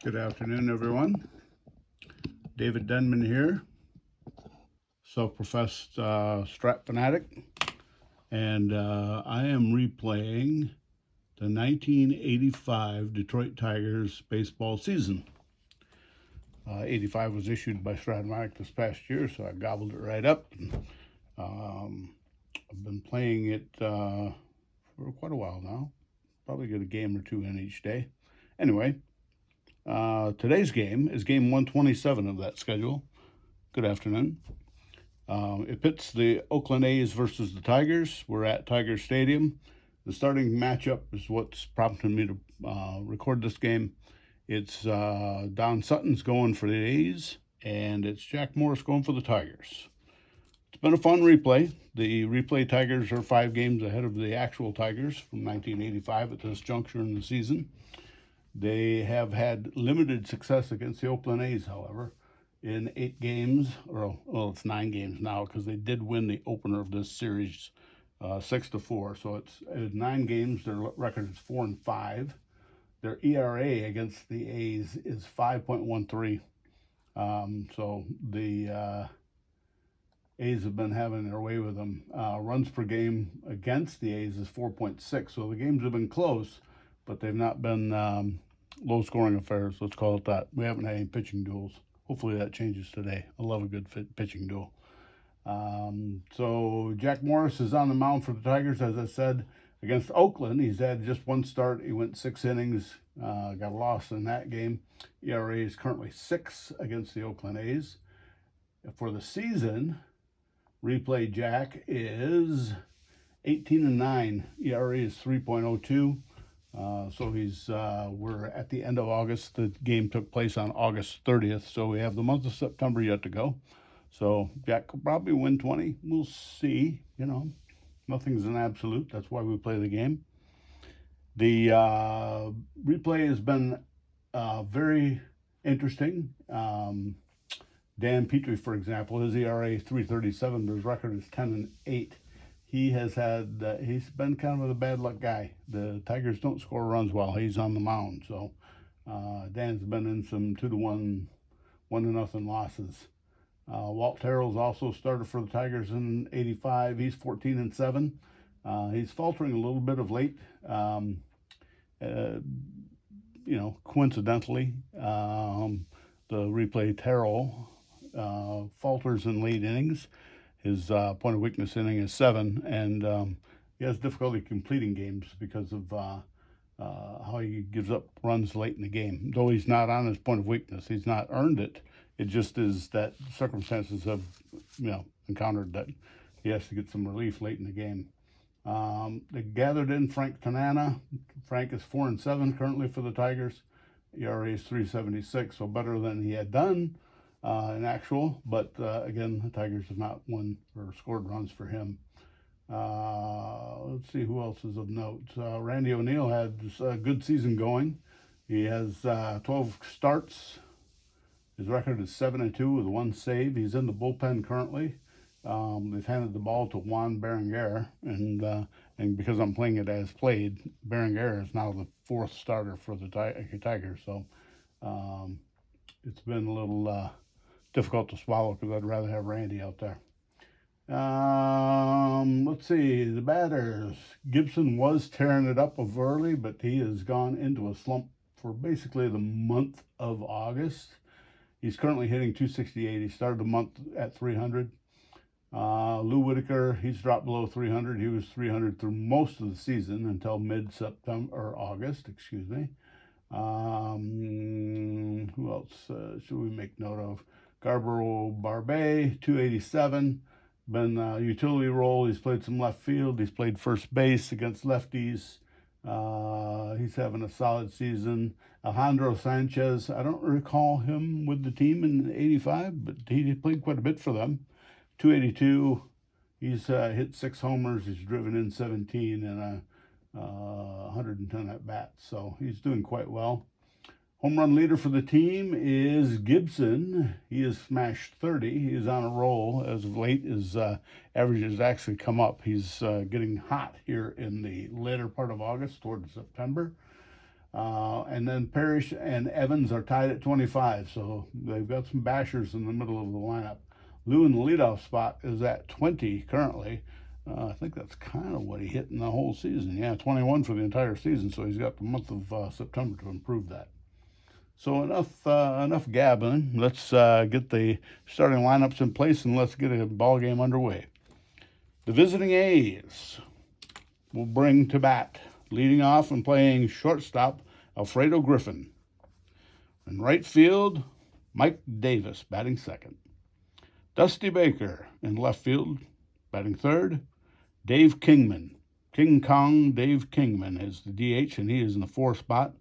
Good afternoon, everyone. David Denman here, self-professed Strat-O-Matic, and I am replaying the 1985 Detroit Tigers baseball season. 85 was issued by Strat-O-Matic this past year, so I gobbled it right up. I've been playing it for quite a while now. Probably get a game or two in each day. Anyway, today's game is game 127 of that schedule. Good afternoon. It pits the Oakland A's versus the Tigers. We're at Tiger Stadium. The starting matchup is what's prompted me to record this game. It's Don Sutton's going for the A's, and it's Jack Morris going for the Tigers. It's been a fun replay. The replay Tigers are 5 games ahead of the actual Tigers from 1985 at this juncture in the season. They have had limited success against the Oakland A's, however, in 8 games, or well, it's 9 games now because they did win the opener of this series 6-4. So it's 9 games. Their record is 4-5. Their ERA against the A's is 5.13. So the A's have been having their way with them. Runs per game against the A's is 4.6. So the games have been close, but they've not been low-scoring affairs. Let's call it that. We haven't had any pitching duels. Hopefully that changes today. I love a good pitching duel. So Jack Morris is on the mound for the Tigers, as I said, against Oakland. He's had just one start. He went 6 innings, got a loss in that game. ERA is currently 6 against the Oakland A's. For the season, replay Jack is 18-9. ERA is 3.02. So we're at the end of August. The game took place on August 30th, so we have the month of September yet to go. So Jack could probably win 20. We'll see. Nothing's an absolute. That's why we play the game. The replay has been very interesting. Dan Petrie, for example, his ERA is 3.37, but his record is 10-8. He's been kind of a bad luck guy. The Tigers don't score runs while he's on the mound, so Dan's been in some 2-1, 1-0 losses. Walt Terrell's also started for the Tigers in 85. He's 14-7. He's faltering a little bit of late. Coincidentally, the replay Terrell falters in late innings. His point of weakness inning is 7, and he has difficulty completing games because of how he gives up runs late in the game. Though he's not on his point of weakness, he's not earned it. It just is that circumstances have, encountered that he has to get some relief late in the game. They gathered in Frank Tanana. Frank is 4-7 currently for the Tigers. ERA is 3.76, so better than he had done in actual. But again, the Tigers have not won or scored runs for him. Let's see who else is of note. Randy O'Neal had a good season going. He has 12 starts. His record is 7-2 with 1 save. He's in the bullpen currently. They've handed the ball to Juan Berenguer, and because I'm playing it as played, Berenguer is now the 4th starter for the Tigers. So it's been a little difficult to swallow because I'd rather have Randy out there. Let's see, the batters. Gibson was tearing it up of early, but he has gone into a slump for basically the month of August. He's currently hitting 268. He started the month at 300. Lou Whitaker, he's dropped below 300. He was 300 through most of the season until mid-September or August, excuse me. Who else should we make note of? Garbaro Barbe, 287. Been a utility role. He's played some left field. He's played first base against lefties. He's having a solid season. Alejandro Sanchez, I don't recall him with the team in 85, but he played quite a bit for them. 282. He's hit 6 homers. He's driven in 17 and 110 at bats. So he's doing quite well. Home run leader for the team is Gibson. He has smashed 30. He is on a roll as of late. His average has actually come up. He's getting hot here in the later part of August toward September. And then Parrish and Evans are tied at 25, so they've got some bashers in the middle of the lineup. Lou in the leadoff spot is at 20 currently. I think that's kind of what he hit in the whole season. Yeah, 21 for the entire season, so he's got the month of September to improve that. So enough gabbing. Let's get the starting lineups in place and let's get a ball game underway. The visiting A's will bring to bat, leading off and playing shortstop, Alfredo Griffin. In right field, Mike Davis batting second. Dusty Baker in left field, batting third. Dave Kingman, King Kong Dave Kingman is the DH, and he is in the 4th spot.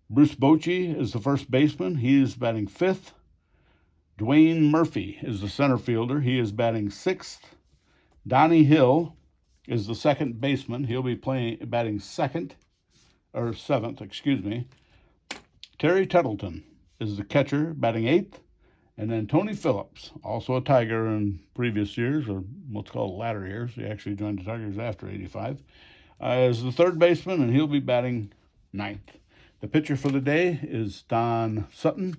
Bruce Bochy is the first baseman. He is batting 5th. Dwayne Murphy is the center fielder. He is batting 6th. Donnie Hill is the second baseman. He'll be batting 7th. Terry Tettleton is the catcher, batting 8th. And then Tony Phillips, also a Tiger in previous years, or what's called latter years. He actually joined the Tigers after 85, is the third baseman, and he'll be batting 9th. The pitcher for the day is Don Sutton.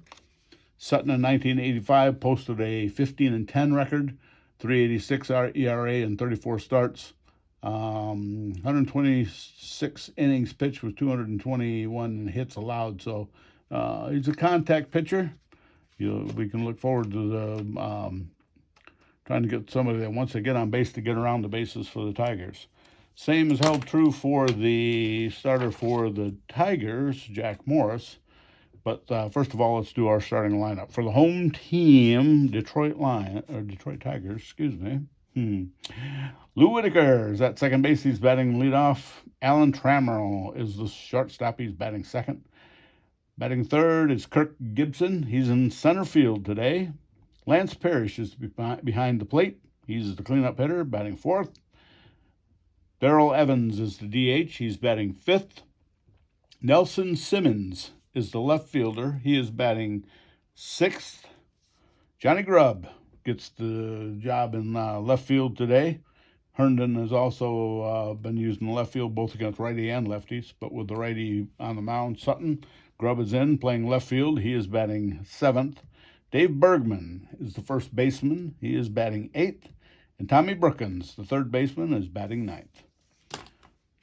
Sutton in 1985 posted a 15-10 record, 3.86 ERA in 34 starts, 126 innings pitched with 221 hits allowed. So he's a contact pitcher. We can look forward to trying to get somebody that wants to get on base to get around the bases for the Tigers. Same is held true for the starter for the Tigers, Jack Morris. But first of all, let's do our starting lineup. For the home team, Detroit Tigers, Lou Whitaker is at second base. He's batting leadoff. Alan Trammell is the shortstop. He's batting second. Batting third is Kirk Gibson. He's in center field today. Lance Parrish is behind the plate. He's the cleanup hitter, batting 4th. Darrell Evans is the DH. He's batting 5th. Nelson Simmons is the left fielder. He is batting 6th. Johnny Grubb gets the job in left field today. Herndon has also been used in the left field, both against righty and lefties, but with the righty on the mound, Sutton. Grubb is in, playing left field. He is batting 7th. Dave Bergman is the first baseman. He is batting 8th. And Tommy Brookins, the third baseman, is batting 9th.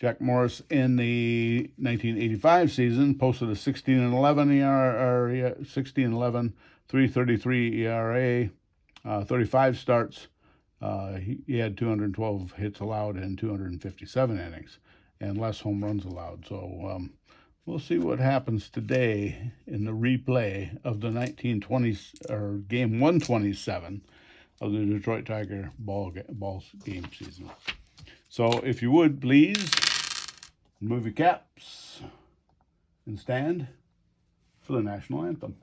Jack Morris in the 1985 season posted a 16-11 ERA, 16-11, 3.33 ERA, 35 starts. He had 212 hits allowed and 257 innings, and less home runs allowed. So we'll see what happens today in the replay of the 1920s or game 127 of the Detroit Tiger ball game season. So if you would please remove your caps and stand for the national anthem.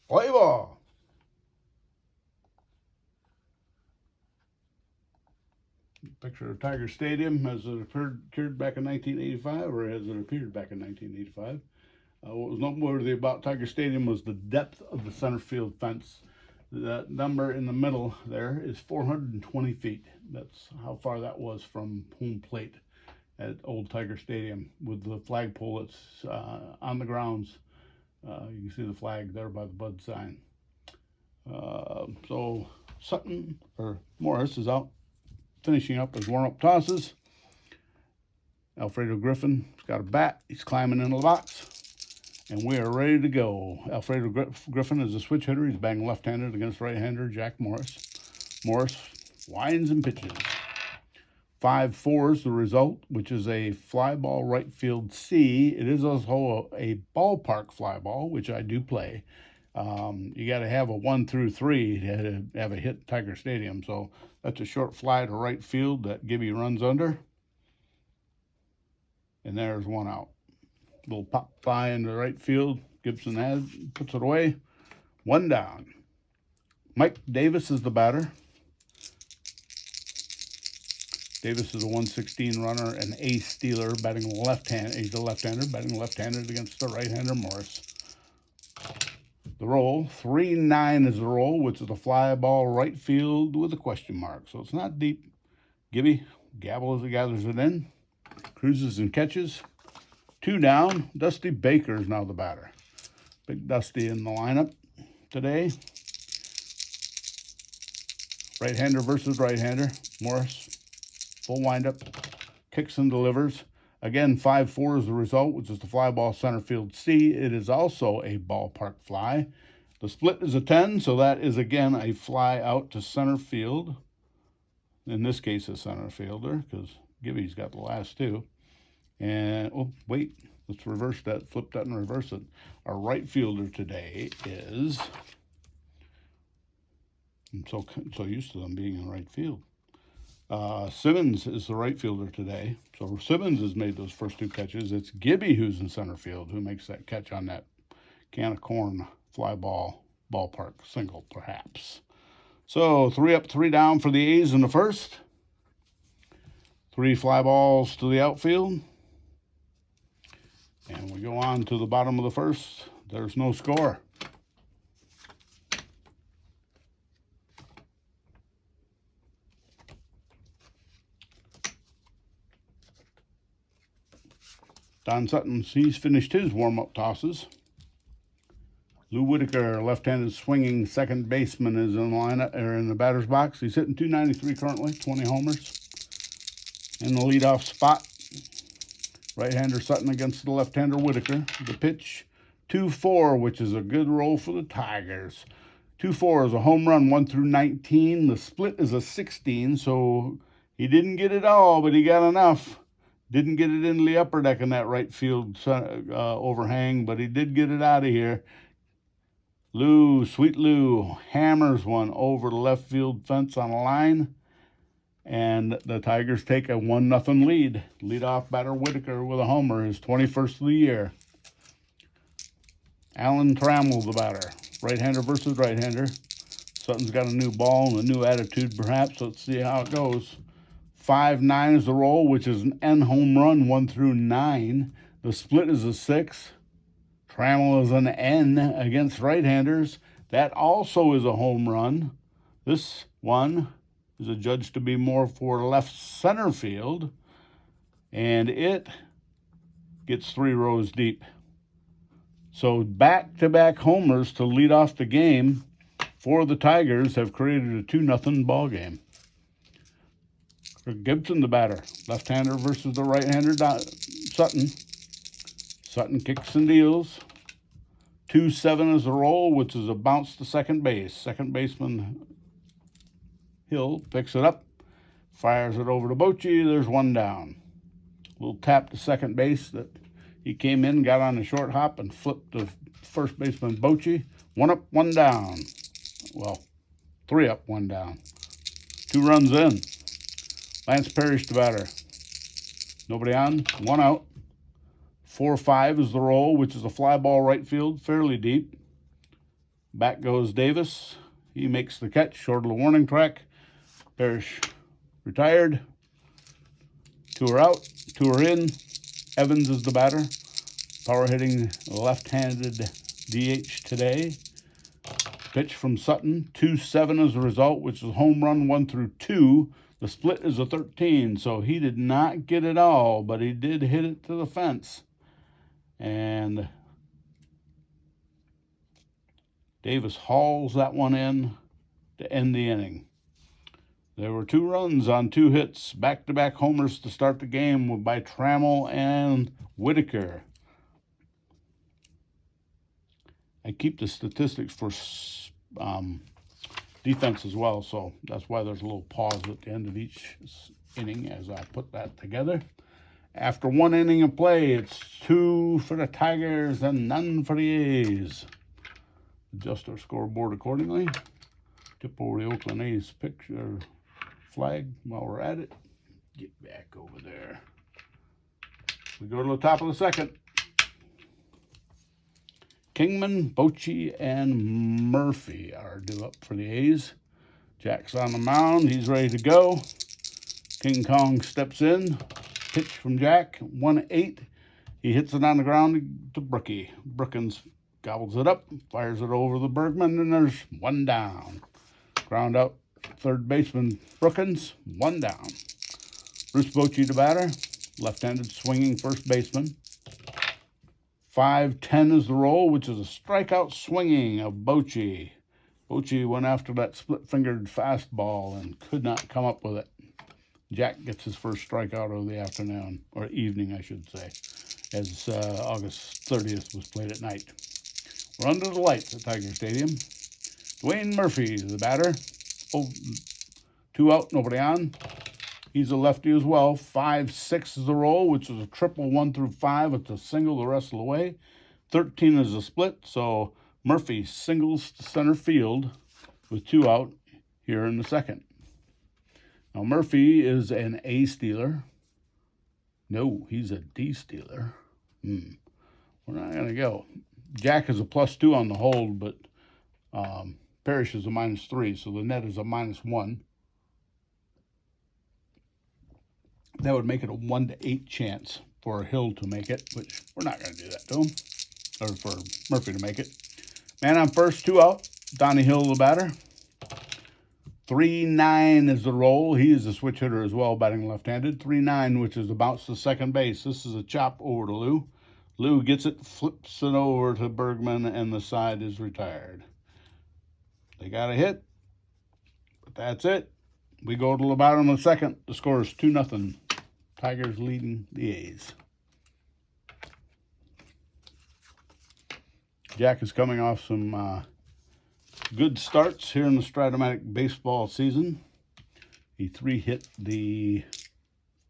Play ball. Picture of Tiger Stadium as it appeared back in 1985, or as it appeared back in 1985. What was noteworthy about Tiger Stadium was the depth of the center field fence. That number in the middle there is 420 feet. That's how far that was from home plate at Old Tiger Stadium with the flagpole that's on the grounds. You can see the flag there by the Bud sign. So Sutton, or Morris, is out finishing up his warm-up tosses. Alfredo Griffin's got a bat. He's climbing into the box. And we are ready to go. Alfredo Griffin is a switch hitter. He's batting left-handed against right-hander Jack Morris. Morris winds and pitches. 5-4 is the result, which is a fly ball right field C. It is also a ballpark fly ball, which I do play. You got to have a 1 through 3 to have a hit at Tiger Stadium. So that's a short fly to right field that Gibby runs under. And there's one out. Little pop fly into right field. Gibson puts it away. One down. Mike Davis is the batter. Davis is a 116 runner, an ace stealer, batting left-handed. He's a left-hander, batting left-handed against the right-hander Morris. The roll, 3-9 is the roll, which is a fly ball right field with a question mark. So it's not deep. Gibby gabbles as he gathers it in. Cruises and catches. 2 down. Dusty Baker is now the batter. Big Dusty in the lineup today. Right-hander versus right-hander. Morris, full windup. Kicks and delivers. Again, 5-4 is the result, which is the fly ball center field C. It is also a ballpark fly. The split is a 10, so that is, again, a fly out to center field. In this case, a center fielder, because Gibby's got the last 2. And, oh, wait, let's reverse that, flip that and reverse it. Our right fielder today is, I'm so used to them being in right field. Simmons is the right fielder today. So Simmons has made those first 2 catches. It's Gibby who's in center field who makes that catch on that can of corn fly ball ballpark single, perhaps. So 3 up, 3 down for the A's in the first. 3 fly balls to the outfield. And we go on to the bottom of the first. There's no score. Don Sutton, he's finished his warm-up tosses. Lou Whitaker, left-handed swinging second baseman, is in the lineup or in the batter's box. He's hitting .293 currently, 20 homers. In the leadoff spot, right-hander Sutton against the left-hander Whitaker. The pitch, 2-4, which is a good roll for the Tigers. 2-4 is a home run, 1 through 19. The split is a 16, so he didn't get it all, but he got enough. Didn't get it into the upper deck in that right field overhang, but he did get it out of here. Lou, sweet Lou, hammers one over the left field fence on a line. And the Tigers take a 1-0 lead. Leadoff batter Whitaker with a homer, his 21st of the year. Alan Trammell, the batter. Right-hander versus right-hander. Sutton's got a new ball and a new attitude, perhaps. Let's see how it goes. 5-9 is the roll, which is an N home run, 1 through 9. The split is a 6. Trammell is an N against right-handers. That also is a home run. This one is adjudged to be more for left center field, and it gets 3 rows deep. So back-to-back homers to lead off the game for the Tigers have created a 2-0 ball game. Gibson, the batter. Left-hander versus the right-hander Sutton. Sutton kicks and deals. 2-7 is the roll, which is a bounce to second base. Second baseman Hill picks it up, fires it over to Bochy. There's 1 down. Little tap to second base that he came in, got on a short hop, and flipped to first baseman Bochy. 1 up, 1 down. Well, 3 up, 1 down. 2 runs in. Lance Parrish, the batter. Nobody on, 1 out. 4-5 is the roll, which is a fly ball right field, fairly deep. Back goes Davis. He makes the catch short of the warning track. Parrish retired. 2 are out, 2 are in. Evans is the batter. Power hitting left-handed DH today. Pitch from Sutton, 2-7 as a result, which is home run 1 through 2. The split is a 13, so he did not get it all, but he did hit it to the fence. And Davis hauls that one in to end the inning. There were 2 runs on 2 hits, back-to-back homers to start the game by Trammell and Whitaker. I keep the statistics for defense as well, so that's why there's a little pause at the end of each inning as I put that together. After 1 inning of play, it's 2 for the Tigers and none for the A's. Adjust our scoreboard accordingly. Tip over the Oakland A's picture flag while we're at it. Get back over there. We go to the top of the second. Kingman, Bochy, and Murphy are due up for the A's. Jack's on the mound. He's ready to go. King Kong steps in. Pitch from Jack, 1-8. He hits it on the ground to Brookie. Brookins gobbles it up, fires it over the Bergman, and there's 1 down. Ground out, third baseman Brookins, 1 down. Bruce Bochy, the batter, left-handed swinging first baseman. 5-10 is the roll, which is a strikeout swinging of Bochy. Bochy went after that split-fingered fastball and could not come up with it. Jack gets his first strikeout of the afternoon, or evening, I should say, as August 30th was played at night. We're under the lights at Tiger Stadium. Dwayne Murphy, the batter. 2 out, nobody on. He's a lefty as well. 5-6 is the roll, which is a triple 1 through 5. It's a single the rest of the way. 13 is a split, so Murphy singles to center field with 2 out here in the second. Now, Murphy is an A stealer. No, he's a D stealer. We're not going to go. Jack is a +2 on the hold, but Parrish is a -3, so the net is a -1. That would make it a 1 to 8 chance for Hill to make it, which we're not going to do that to him, or for Murphy to make it. Man on first, 2 out. Donnie Hill, the batter. 3-9 is the roll. He is a switch hitter as well, batting left-handed. 3-9, which is a bounce to second base. This is a chop over to Lou. Lou gets it, flips it over to Bergman, and the side is retired. They got a hit, but that's it. We go to the bottom of the second. The score is 2-0. Tigers leading the A's. Jack is coming off some good starts here in the Strat-O-Matic baseball season. He 3-hit the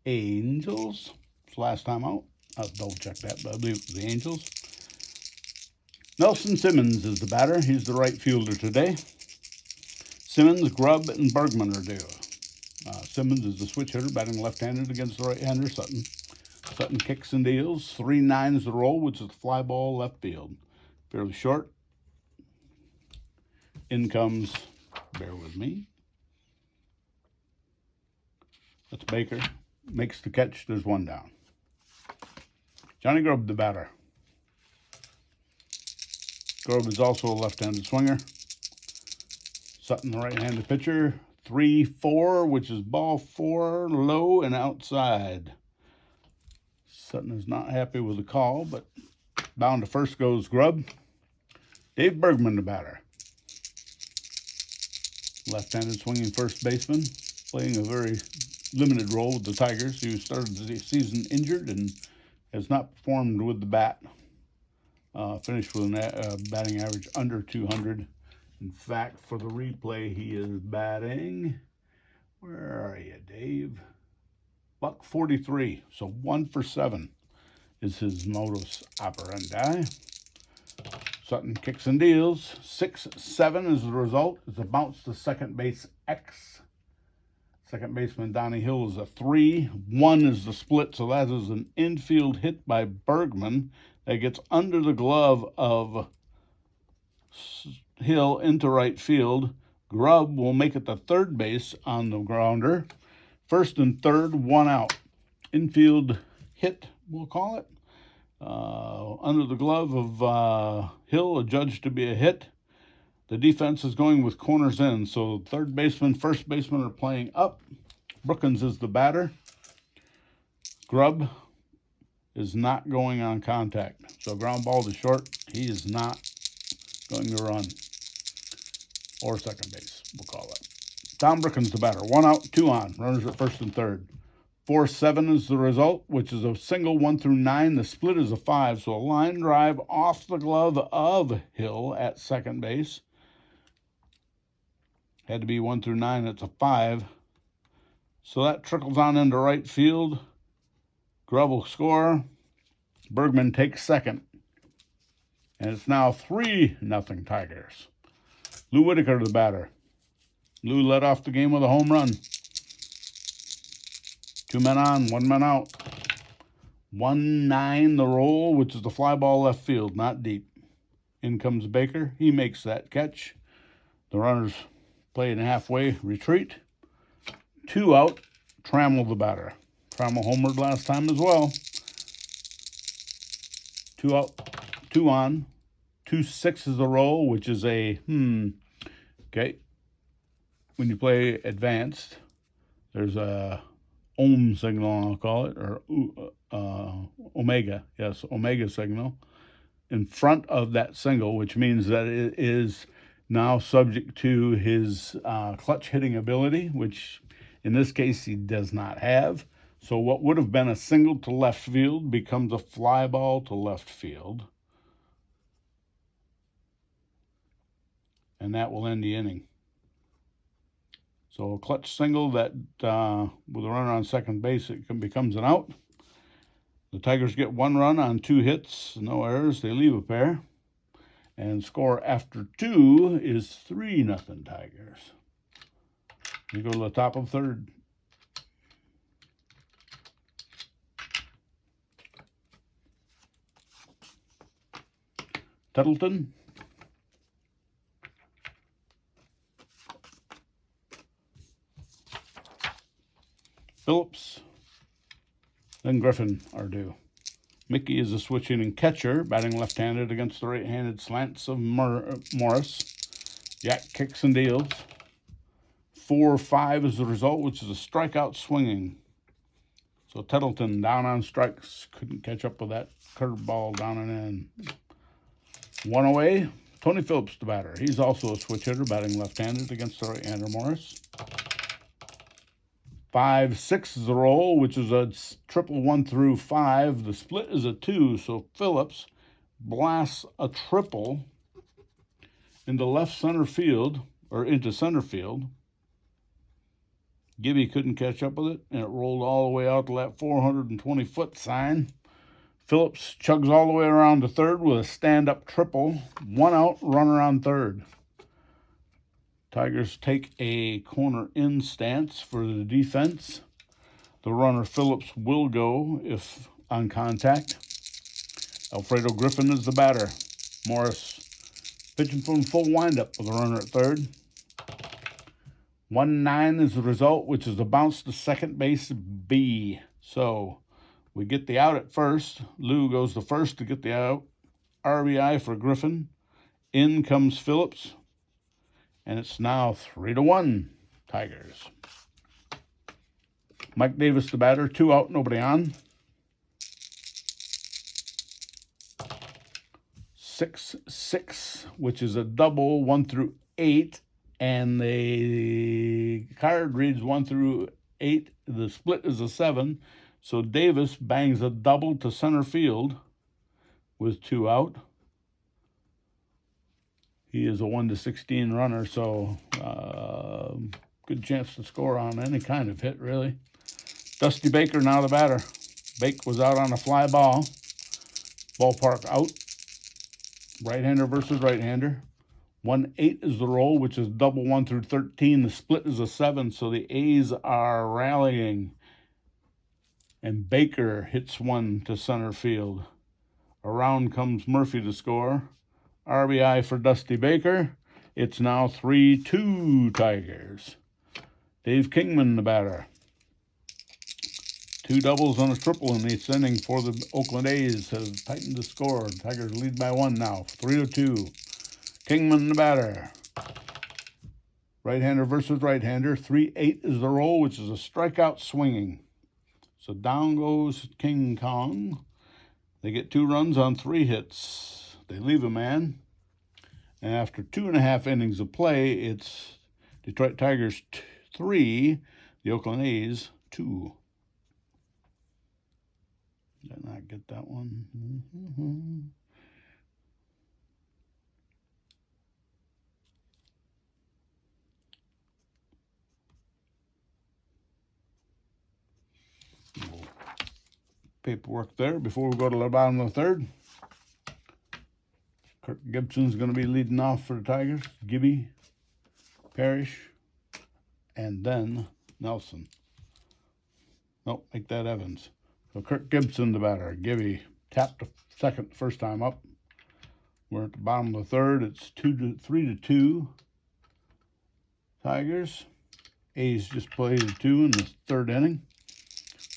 Angels last time out. I'll double check that, but I believe it was the Angels. Nelson Simmons is the batter. He's the right fielder today. Simmons, Grubb, and Bergman are due. Simmons is the switch hitter, batting left-handed against the right-hander Sutton. Sutton kicks and deals. 3-9 is the roll, which is the fly ball left field. Fairly short. In comes, bear with me. That's Baker. Makes the catch. There's 1 down. Johnny Grubb, the batter. Grubb is also a left-handed swinger. Sutton, the right-handed pitcher. 3-4, which is ball 4, low and outside. Sutton is not happy with the call, but bound to first goes Grubb. Dave Bergman, the batter. Left-handed swinging first baseman, playing a very limited role with the Tigers. He started the season injured and has not performed with the bat. Finished with a batting average under 200. In fact, for the replay, he is batting, where are you, Dave? $143, so 1 for 7 is his modus operandi. Sutton kicks and deals. 6-7 is the result. It's a bounce to second base X. Second baseman Donnie Hill is a 3. 1 is the split, so that is an infield hit by Bergman that gets under the glove of Hill into right field. Grubb will make it to third base on the grounder. First and third, 1 out. Infield hit, we'll call it. Under the glove of Hill, adjudged to be a hit. The defense is going with corners in, so third baseman, first baseman are playing up. Brookins is the batter. Grubb is not going on contact. So ground ball to short. He is not going to run. Or second base, we'll call it. Tom Brookins the batter. 1 out, 2 on. Runners at first and third. 4-7 is the result, which is a single 1 through 9. The split is a 5, so a line drive off the glove of Hill at second base. Had to be 1 through 9. It's a 5. So that trickles on into right field. Grubb will score. Bergman takes second. And it's now 3-0 Tigers. Lou Whitaker, the batter. Lou led off the game with a home run. 2 men on, 1 man out. 1-9 the roll, which is the fly ball left field, not deep. In comes Baker. He makes that catch. The runners play in halfway retreat. 2 out. Trammell the batter. Trammell homered last time as well. 2 out, 2 on. 2-6 is the roll, which is a okay. When you play advanced, there's a ohm signal, I'll call it, or omega. Yes, omega signal in front of that single, which means that it is now subject to his clutch hitting ability, which in this case he does not have. So what would have been a single to left field becomes a fly ball to left field. And that will end the inning. So a clutch single that, with a runner on second base, it becomes an out. The Tigers get 1 run on 2 hits, no errors. They leave a pair. And score after 2 is 3-0 Tigers. We go to the top of third. Tettleton. Phillips, then Griffin are due. Mickey is a switch hitting catcher, batting left-handed against the right-handed slants of Morris. Yak kicks and deals. 4-5 is the result, which is a strikeout swinging. So Tettleton down on strikes. Couldn't catch up with that curveball down and in. 1 away. Tony Phillips, the batter. He's also a switch hitter, batting left-handed against the right-hander Morris. 5-6 is the roll, which is a triple 1 through 5. The split is a 2, so Phillips blasts a triple into left center field, or into center field. Gibby couldn't catch up with it, and it rolled all the way out to that 420-foot sign. Phillips chugs all the way around to third with a stand-up triple. 1 out, runner on third. Tigers take a corner in stance for the defense. The runner Phillips will go if on contact. Alfredo Griffin is the batter. Morris pitching from full windup with a runner at third. 1-9 is the result, which is a bounce to second base B. So we get the out at first. Lou goes to first to get the out. RBI for Griffin. In comes Phillips. And it's now 3-1 Tigers. Mike Davis, the batter. 2 out, nobody on. 6-6, which is a double 1 through 8. And the card reads 1 through 8. The split is a 7. So Davis bangs a double to center field with 2 out. He is a 1-16 runner, so good chance to score on any kind of hit, really. Dusty Baker, now the batter. Bake was out on a fly ball. Ballpark out. Right-hander versus right-hander. 1-8 is the roll, which is double 1 through 13. The split is a 7, so the A's are rallying. And Baker hits 1 to center field. Around comes Murphy to score. RBI for Dusty Baker. It's now 3-2 Tigers. Dave Kingman, the batter. 2 doubles and a triple in the inning for the Oakland A's have tightened the score. Tigers lead by 1 now, 3-2. Kingman the batter. Right-hander versus right-hander. 3-8 is the roll, which is a strikeout swinging. So down goes King Kong. They get 2 runs on 3 hits. They leave a man. And after 2.5 innings of play, it's Detroit Tigers 3, the Oakland A's 2. Did not get that one. Paperwork there before we go to the bottom of the third. Kirk Gibson's going to be leading off for the Tigers. Gibby, Parrish, and then Nelson. Nope, make that Evans. So Kirk Gibson the batter. Gibby tapped the second the first time up. We're at the bottom of the third. It's 3-2. Tigers. A's just played a 2 in the third inning.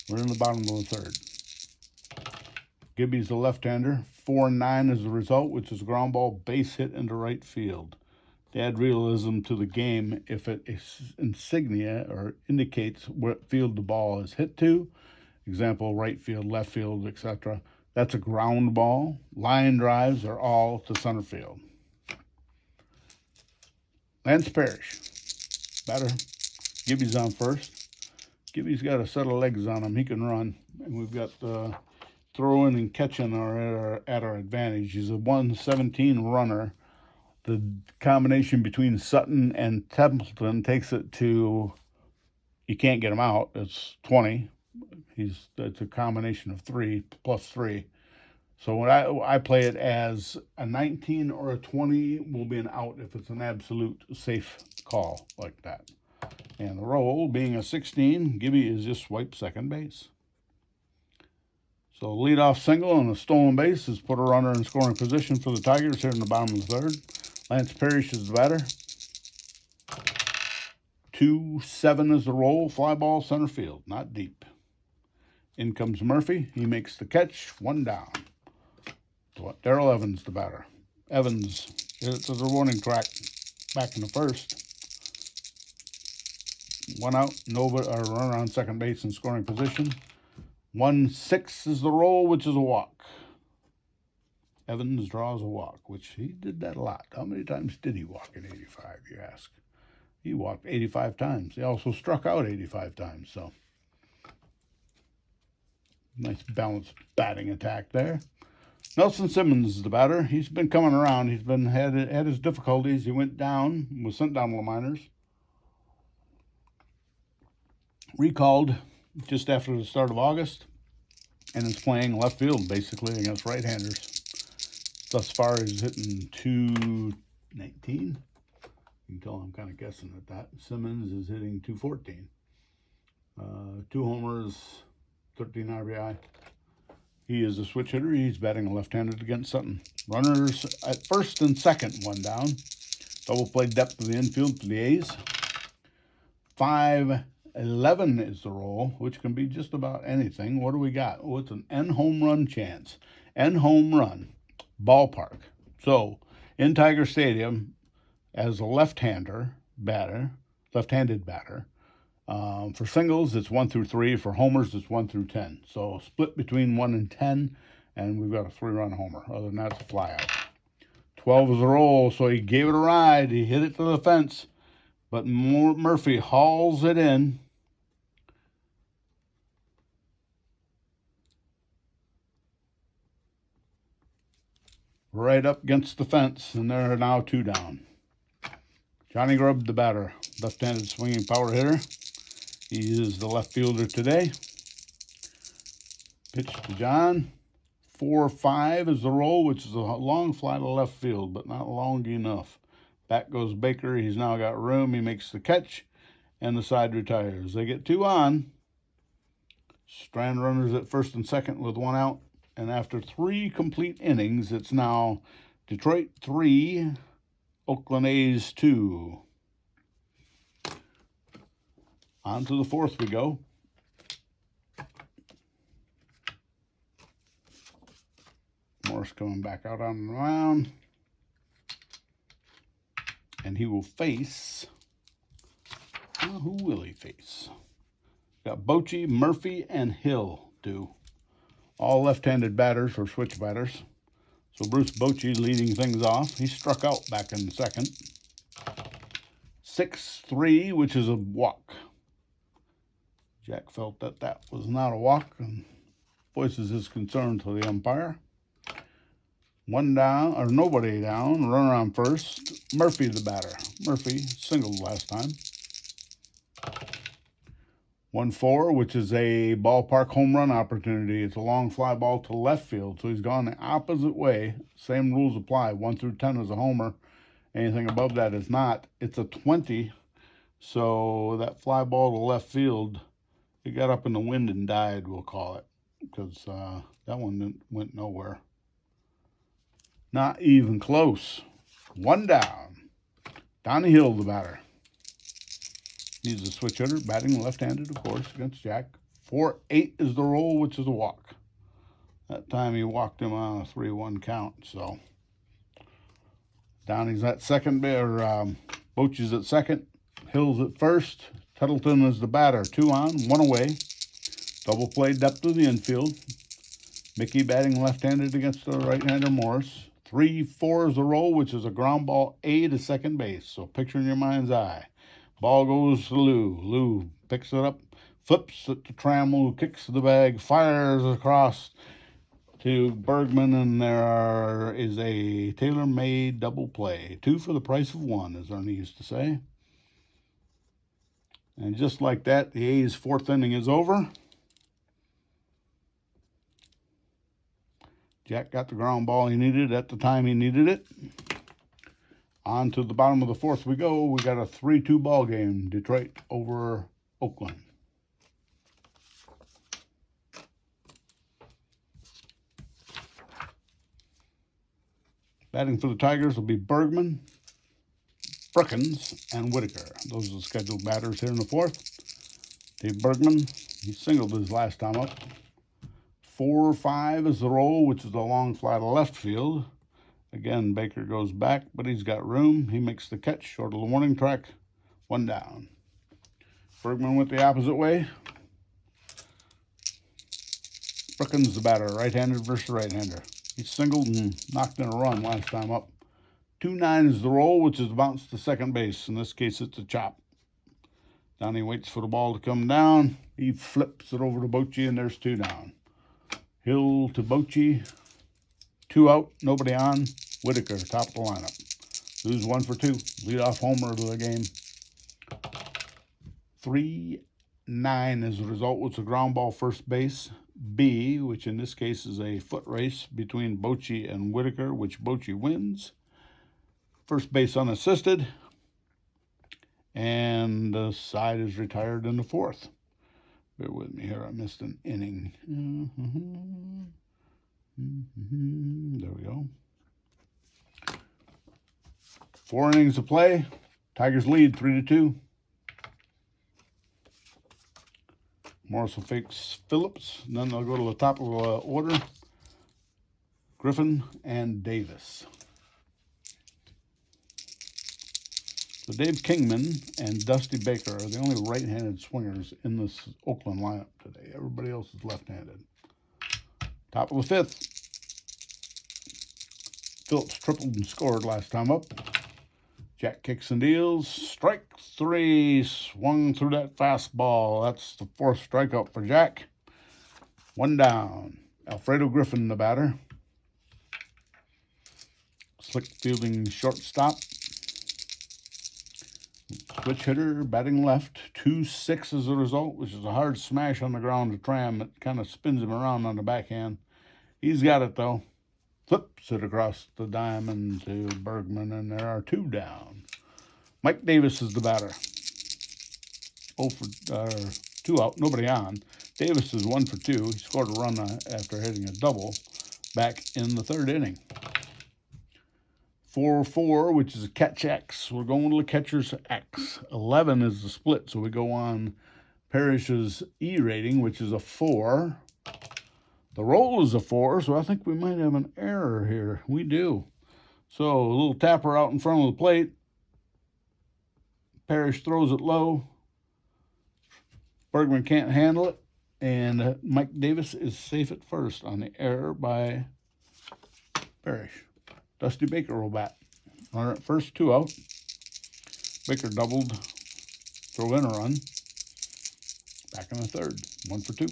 We're in the bottom of the third. Gibby's the left-hander. 4-9 is the result, which is a ground ball base hit into right field. To add realism to the game, if it is insignia or indicates what field the ball is hit to, example, right field, left field, etc., that's a ground ball. Line drives are all to center field. Lance Parrish, batter. Gibby's on first. Gibby's got a set of legs on him. He can run. And we've got throwing and catching are at our advantage. He's a 117 runner. The combination between Sutton and Templeton takes it to, you can't get him out. It's 20. It's a combination of 3 plus 3. So when I play it as a 19 or a 20 will be an out if it's an absolute safe call like that. And the roll being a 16, Gibby is just swipe second base. So leadoff single on a stolen base has put a runner in scoring position for the Tigers here in the bottom of the third. Lance Parrish is the batter. 2-7 is the roll. Fly ball center field, not deep. In comes Murphy. He makes the catch. 1 down. Darrell Evans the batter. Evans hits the warning track back in the first. 1 out. Nova or runner on second base in scoring position. 1-6 is the roll, which is a walk. Evans draws a walk, which he did that a lot. How many times did he walk in 85, you ask? He walked 85 times. He also struck out 85 times, so nice balanced batting attack there. Nelson Simmons is the batter. He's been coming around. He's been had his difficulties. He went down, was sent down to the minors. Recalled just after the start of August, and is playing left field basically against right-handers. Thus far, he's hitting 219. You can tell I'm kind of guessing at that. Simmons is hitting 214. 2 homers, 13 RBI. He is a switch hitter. He's batting left-handed against Sutton. Runners at first and second, 1 down. Double play depth of the infield for the A's. 5-11 is the roll, which can be just about anything. What do we got? Oh, it's an N home run chance. N home run. Ballpark. So, in Tiger Stadium, as a left-handed batter, for singles, it's 1 through 3. For homers, it's 1 through 10. So, split between 1 and 10, and we've got a 3-run homer. Other than that, it's a flyout. 12 is the roll, so he gave it a ride. He hit it to the fence, but Murphy hauls it in. Right up against the fence, and there are now 2 down. Johnny Grubb, the batter, left-handed swinging power hitter. He is the left fielder today. Pitch to John. 4-5 is the roll, which is a long fly to left field, but not long enough. Back goes Baker. He's now got room. He makes the catch, and the side retires. They get 2 on. Strand runners at first and second with 1 out. And after 3 complete innings, it's now Detroit 3, Oakland A's 2. On to the 4th we go. Morris coming back out on the mound. And he will face, who will he face? Got Bochy, Murphy, and Hill due. All left-handed batters or switch batters. So Bruce Bochy leading things off. He struck out back in the second. 6-3, which is a walk. Jack felt that that was not a walk and voices his concern to the umpire. One down, or nobody down, runner on first. Murphy the batter. Murphy singled last time. 1-4, which is a ballpark home run opportunity. It's a long fly ball to left field, so he's gone the opposite way. Same rules apply. 1 through 10 is a homer. Anything above that is not. It's a 20, so that fly ball to left field, it got up in the wind and died, we'll call it, because that one went nowhere. Not even close. One down. Donnie Hill, the batter. He's a switch hitter, batting left-handed, of course, against Jack. 4-8 is the roll, which is a walk. That time he walked him on a 3-1 count, so. Donnie's at second, or Bochy's at second. Hill's at first. Tuttleton is the batter. 2 on, 1 away. Double play depth of the infield. Mickey batting left-handed against the right-hander Morris. 3-4 is the roll, which is a ground ball A to second base. So picture in your mind's eye. Ball goes to Lou. Lou picks it up, flips it to Trammell, kicks the bag, fires across to Bergman, and there is a tailor-made double play. 2 for the price of 1, as Ernie used to say. And just like that, the A's 4th inning is over. Jack got the ground ball he needed at the time he needed it. On to the bottom of the 4th we go. We got a 3-2 ball game. Detroit over Oakland. Batting for the Tigers will be Bergman, Brookins, and Whitaker. Those are the scheduled batters here in the 4th. Dave Bergman, he singled his last time up. 4-5 is the roll, which is a long fly to left field. Again, Baker goes back, but he's got room. He makes the catch short of the warning track. 1 down. Bergman went the opposite way. Brookins the batter, right-handed versus right-hander. He singled and knocked in a run last time up. 2-9 is the roll, which is a bounce to second base. In this case, it's a chop. Donnie waits for the ball to come down. He flips it over to Bochy, and there's 2 down. Hill to Bochy. 2 out, nobody on. Whitaker, top of the lineup. Lose 1 for 2. Leadoff homer of the game. 3-9 is the result, which is a ground ball first base. B, which in this case is a foot race between Bochy and Whitaker, which Bochy wins. First base unassisted. And the side is retired in the 4th. Bear with me here, I missed an inning. There we go. 4 innings to play. Tigers lead 3-2. Morris will face Phillips. And then they'll go to the top of the order. Griffin and Davis. So Dave Kingman and Dusty Baker are the only right-handed swingers in this Oakland lineup today. Everybody else is left-handed. Top of the 5th. Phillips tripled and scored last time up. Jack kicks and deals. Strike 3. Swung through that fastball. That's the 4th strikeout for Jack. 1 down. Alfredo Griffin, the batter. Slick fielding shortstop. Switch hitter, batting left. 2-6 is the result, which is a hard smash on the ground to Tram. It kind of spins him around on the backhand. He's got it, though. Flips it across the diamond to Bergman, and there are 2 down. Mike Davis is the batter. 2 out, nobody on. Davis is 1 for 2. He scored a run after hitting a double back in the 3rd inning. 4-4, which is a catch X. We're going to the catcher's X. 11 is the split, so we go on Parrish's E rating, which is a 4. The roll is a 4, so I think we might have an error here. We do. So a little tapper out in front of the plate. Parrish throws it low. Bergman can't handle it. And Mike Davis is safe at first on the error by Parrish. Dusty Baker will bat. Runner at first, 2 out. Baker doubled, throw in a run. Back in the third, 1 for 2.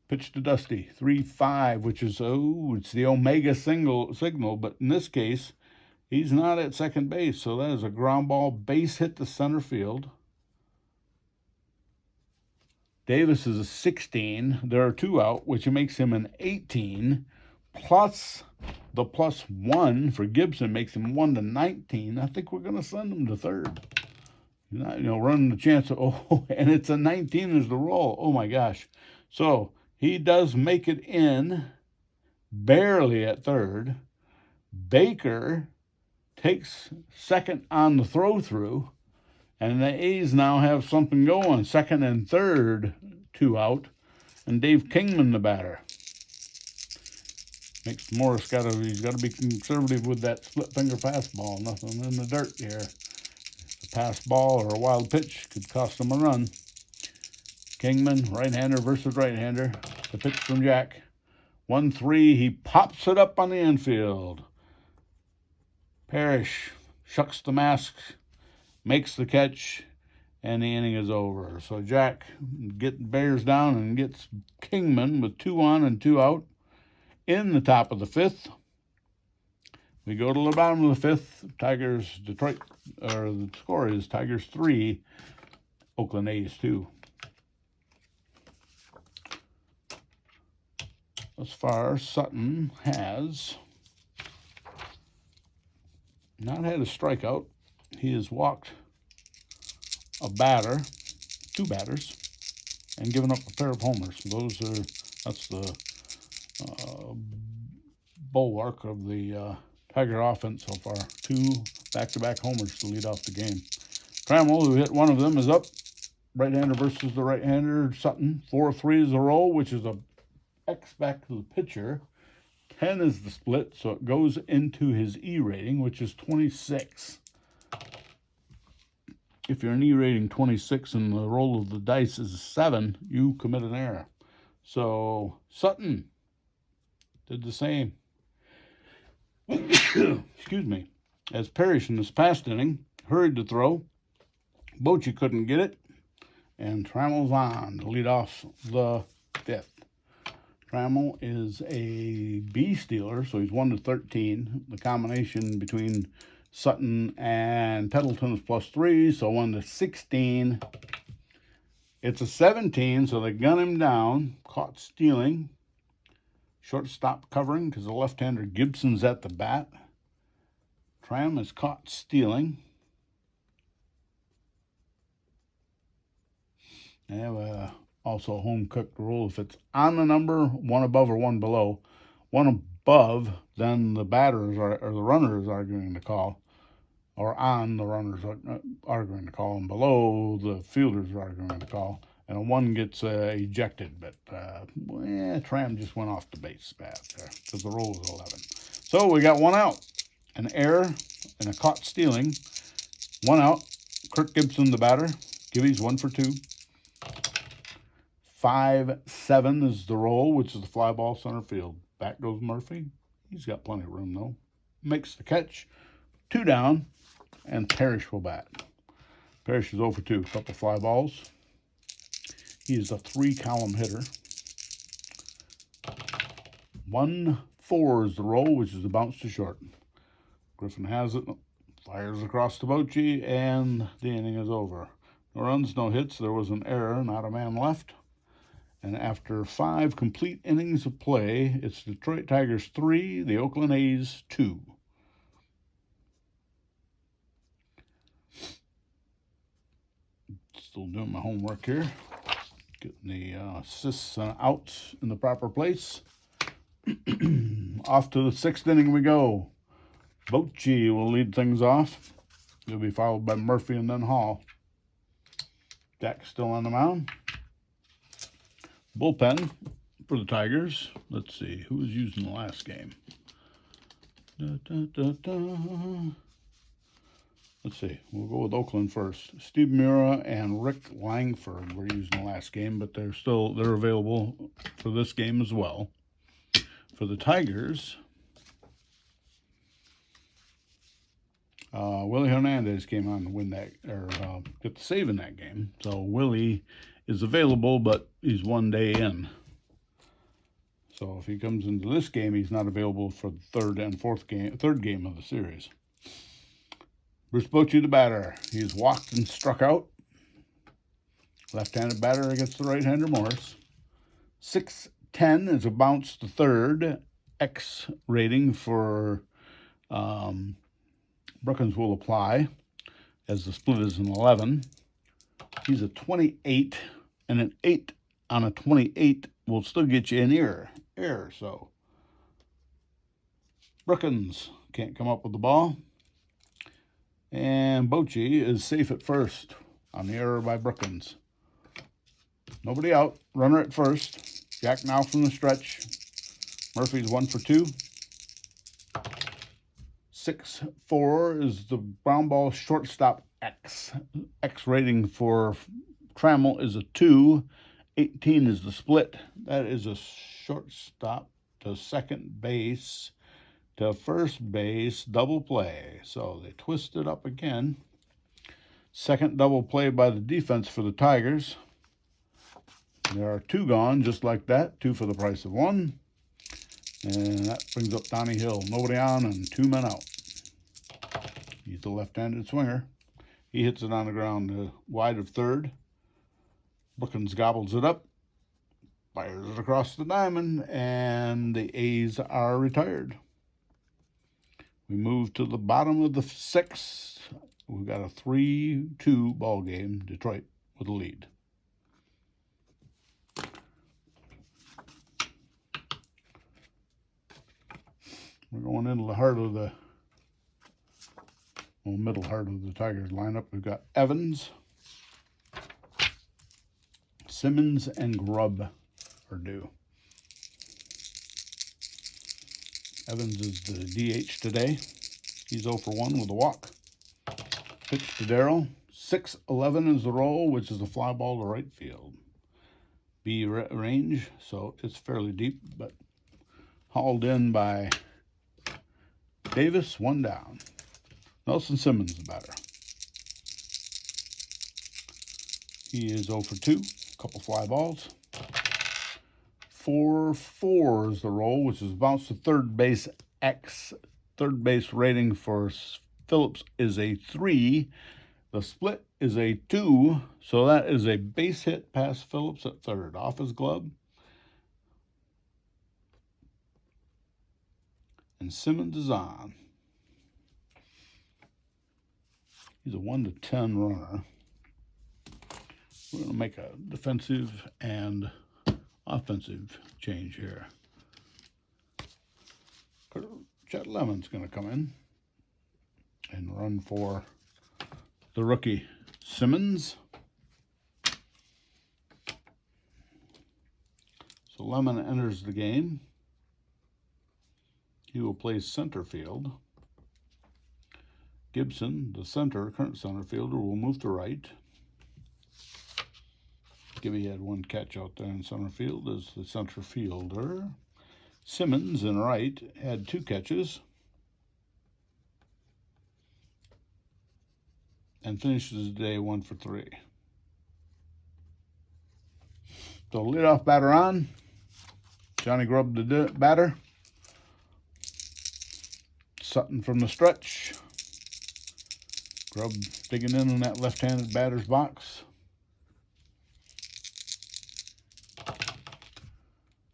Pitch to Dusty, 3-5, which is, it's the Omega signal, but in this case, he's not at second base, so that is a ground ball base hit to center field. Davis is a 16. There are 2 out, which makes him an 18. Plus the +1 for Gibson makes him 1-19. I think we're going to send him to third. Running the chance of, and it's a 19 is the roll. Oh my gosh. So he does make it in barely at third. Baker takes second on the throw through. And the A's now have something going. Second and third, 2 out. And Dave Kingman, the batter. Makes Morris he's got to be conservative with that split finger fastball. Nothing in the dirt here. A pass ball or a wild pitch could cost him a run. Kingman, right-hander versus right-hander. The pitch from Jack. 1-3. He pops it up on the infield. Parrish shucks the mask, makes the catch, and the inning is over. So Jack bears down and gets Kingman with 2 on and 2 out in the top of the 5th. We go to the bottom of the 5th. The score is Tigers 3, Oakland A's 2. Thus far, Sutton has not had a strikeout. He has walked a batter, 2 batters, and given up a pair of homers. That's the bulwark of the Tiger offense so far. 2 back-to-back homers to lead off the game. Trammell, who hit one of them, is up. Right-hander versus the right-hander. Sutton, 4-3 is the roll, which is a X back to the pitcher. 10 is the split, so it goes into his E rating, which is 26. If you're an E rating 26 and the roll of the dice is 7, you commit an error. So Sutton did the same. Excuse me. As Parrish in this past inning hurried to throw, Bochy couldn't get it, and Trammell's on to lead off the 5th. Trammell is a B stealer, so he's 1-13. The combination between Sutton and Pendleton is +3, so 1-16. It's a 17, so they gun him down. Caught stealing. Shortstop covering because the left-hander Gibson's at the bat. Tram is caught stealing. They have also a home-cooked rule. If it's on the number, 1 above or 1 below, 1 above, then the batters or the runner is arguing the call, or on the runners arguing the call, and below the fielders are arguing the call, and a 1 gets ejected. But Tram just went off the base path there because the roll is 11. So we got 1 out, an error, and a caught stealing. 1 out. Kirk Gibson, the batter. Gibby's 1 for 2. 5-7 is the roll, which is the fly ball center field. Back goes Murphy. He's got plenty of room, though. Makes the catch. 2 down, and Parrish will bat. Parrish is 0 for 2. Couple fly balls. He is a 3-column hitter. 1-4 is the roll, which is the bounce to short. Griffin has it. Fires across to Bochy, and the inning is over. No runs, no hits. There was an error, not a man left. And after 5 complete innings of play, it's Detroit Tigers 3, the Oakland A's 2. Still doing my homework here. Getting the assists and outs in the proper place. Off to the 6th inning we go. Bochy will lead things off. He'll be followed by Murphy and then Hall. Jack's still on the mound. Bullpen for the Tigers. Let's see, who was used in the last game? Let's see. We'll go with Oakland first. Steve Mura and Rick Langford were used in the last game, but they're available for this game as well. For the Tigers, Willie Hernandez came on to win that, or get the save in that game. So Willie is available, but he's 1 day in. So if he comes into this game, he's not available for the third game of the series. Bruce Bochy, the batter. He's walked and struck out. Left-handed batter against the right-hander Morris. 6'10" is a bounce to third. X rating for Brookins will apply, as the split is an 11. He's a 28, and an 8 on a 28 will still get you an error. So Brookins can't come up with the ball. And Bochy is safe at first on the error by Brookins. Nobody out. Runner at first. Jack now from the stretch. Murphy's 1 for 2. 6'4" is the ground ball shortstop X. X rating for Trammell is a 2. 18 is the split. That is a shortstop to second base to first base double play. So they twist it up again. Second double play by the defense for the Tigers. There are 2 gone, just like that. 2 for the price of 1. And that brings up Donnie Hill. Nobody on and 2 men out. He's the left-handed swinger. He hits it on the ground wide of third. Brookins gobbles it up. Fires it across the diamond. And the A's are retired. We move to the bottom of the 6th. We've got a 3-2 ball game. Detroit with a lead. We're going into the heart of the middle heart of the Tigers lineup. We've got Evans, Simmons, and Grubb are due. Evans is the DH today. He's 0 for 1 with a walk. Pitch to Darrell. 6-11 is the roll, which is a fly ball to right field. B range, so it's fairly deep, but hauled in by Davis, 1 down. Nelson Simmons, the batter. He is 0 for 2, a couple fly balls. 4-4 is the roll, which is bounce to third base X. Third base rating for Phillips is a 3. The split is a 2, so that is a base hit past Phillips at third. Off his glove. And Simmons is on. He's a 1 to 10 runner. We're going to make a defensive and offensive change here. Chet Lemon's going to come in and run for the rookie Simmons. So Lemon enters the game. He will play center field. Gibson, the current center fielder, will move to right. Gibby had 1 catch out there in center field as the center fielder. Simmons in right had 2 catches and finishes the day 1 for 3. So leadoff batter on. Johnny Grubb the batter. Sutton from the stretch. Grubb digging in on that left-handed batter's box.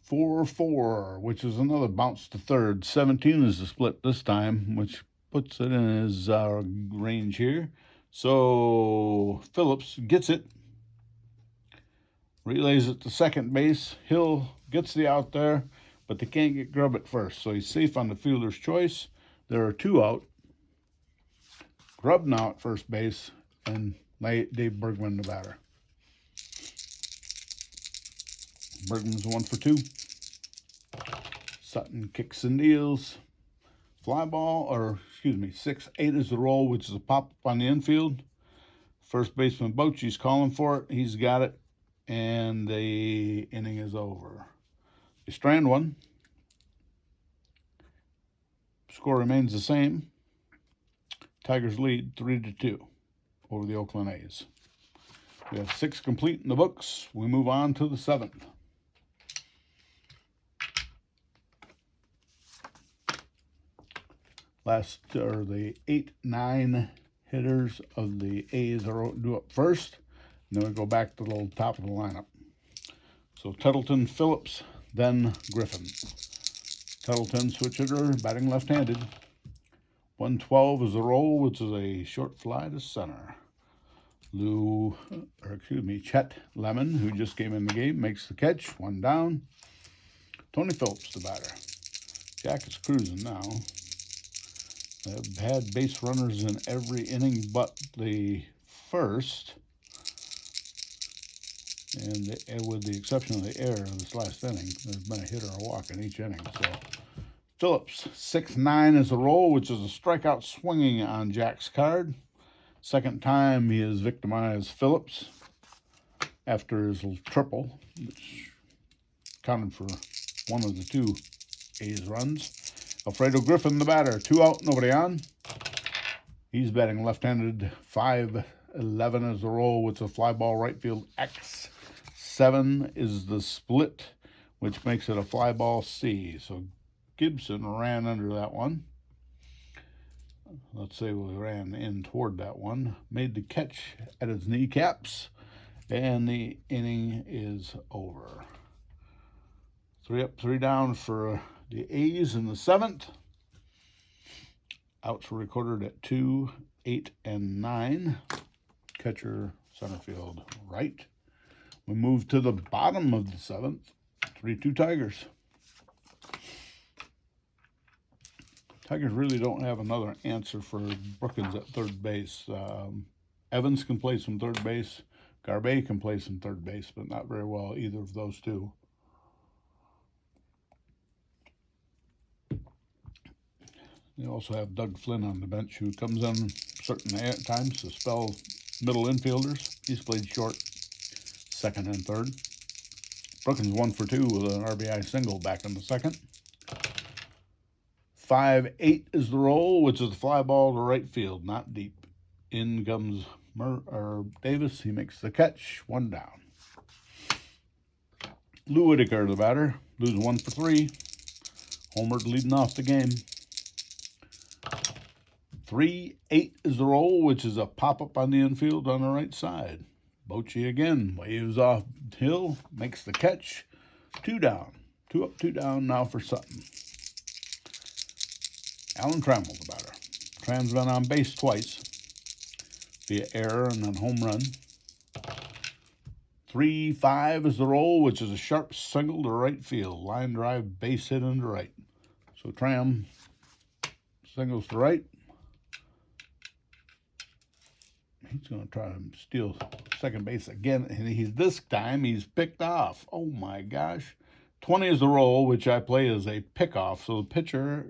4-4, which is another bounce to third. 17 is the split this time, which puts it in his range here. So Phillips gets it. Relays it to second base. Hill gets the out there, but they can't get Grubb at first. So he's safe on the fielder's choice. There are 2 out. Grubb now at first base, and Dave Bergman the batter. Bergman's 1 for 2. Sutton kicks and deals. Fly ball, or 6-8 is the roll, which is a pop-up on the infield. First baseman Bochy's calling for it. He's got it, and the inning is over. You strand one. Score remains the same. Tigers lead 3-2 over the Oakland A's. We have 6 complete in the books. We move on to the 7th. The 8-9 hitters of the A's are due up first. And then we go back to the top of the lineup. So Tuttleton, Phillips, then Griffin. Tuttleton, switch hitter, batting left-handed. 112 is the roll, which is a short fly to center. Chet Lemon, who just came in the game, makes the catch. 1 down. Tony Phillips, the batter. Jack is cruising now. They've had base runners in every inning but the first. And with the exception of the error of this last inning, there's been a hit or a walk in each inning. So Phillips, 6-9 is the roll, which is a strikeout swinging on Jack's card. Second time he has victimized Phillips after his triple, which counted for one of the 2 A's runs. Alfredo Griffin, the batter. 2 out, nobody on. He's batting left-handed. 5-11 is the roll, which is a fly ball right field X. 7 is the split, which makes it a fly ball C. So Gibson ran under that one. Let's say we ran in toward that one. Made the catch at his kneecaps, and the inning is over. 3 up, 3 down for the A's in the 7th. Outs were recorded at 2, 8, and 9. Catcher, center field, right. We move to the bottom of the 7th. 3-2 Tigers. Tigers really don't have another answer for Brookins at third base. Evans can play some third base. Garbe can play some third base, but not very well either of those 2. They also have Doug Flynn on the bench, who comes in certain times to spell middle infielders. He's played short, second, and third. Brookins 1 for 2 with an RBI single back in the 2nd. 5-8 is the roll, which is a fly ball to right field, not deep. In comes Davis. He makes the catch. 1 down. Lou Whitaker, the batter. Lou's 1 for 3. Homered leading off the game. 3-8 is the roll, which is a pop-up on the infield on the right side. Bochy again waves off Hill, makes the catch. 2 down. 2 up, 2 down now for Sutton. Alan Trammell, the batter. Tram's been on base twice via error and then home run. 3-5 is the roll, which is a sharp single to right field. Line drive, base hit into right. So Tram singles to right. He's going to try to steal second base again, and this time he's picked off. Oh my gosh. 20 is the roll, which I play as a pickoff. So the pitcher,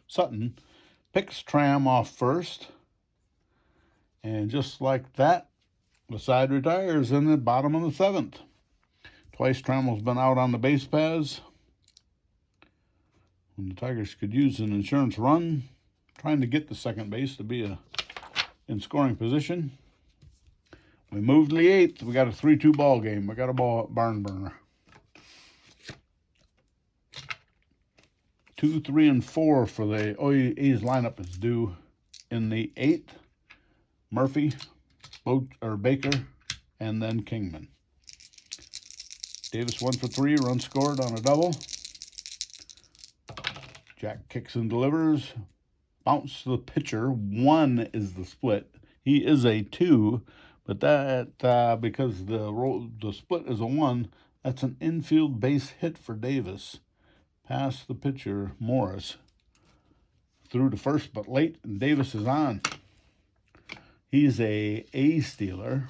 Sutton, picks Tram off first. And just like that, the side retires in the bottom of the 7th. Twice Trammell's been out on the base paths. When the Tigers could use an insurance run, trying to get the second base to be in scoring position. We moved to the 8th. We got a 3-2 ball game. We got a barn burner. 2, 3, and 4 for the A's lineup is due in the 8th. Murphy, Baker, and then Kingman. Davis 1 for 3, run scored on a double. Jack kicks and delivers. Bounce to the pitcher. 1 is the split. He is a 2, but that because the split is a 1, that's an infield base hit for Davis. Past the pitcher, Morris. Through to first, but late, and Davis is on. He's a stealer.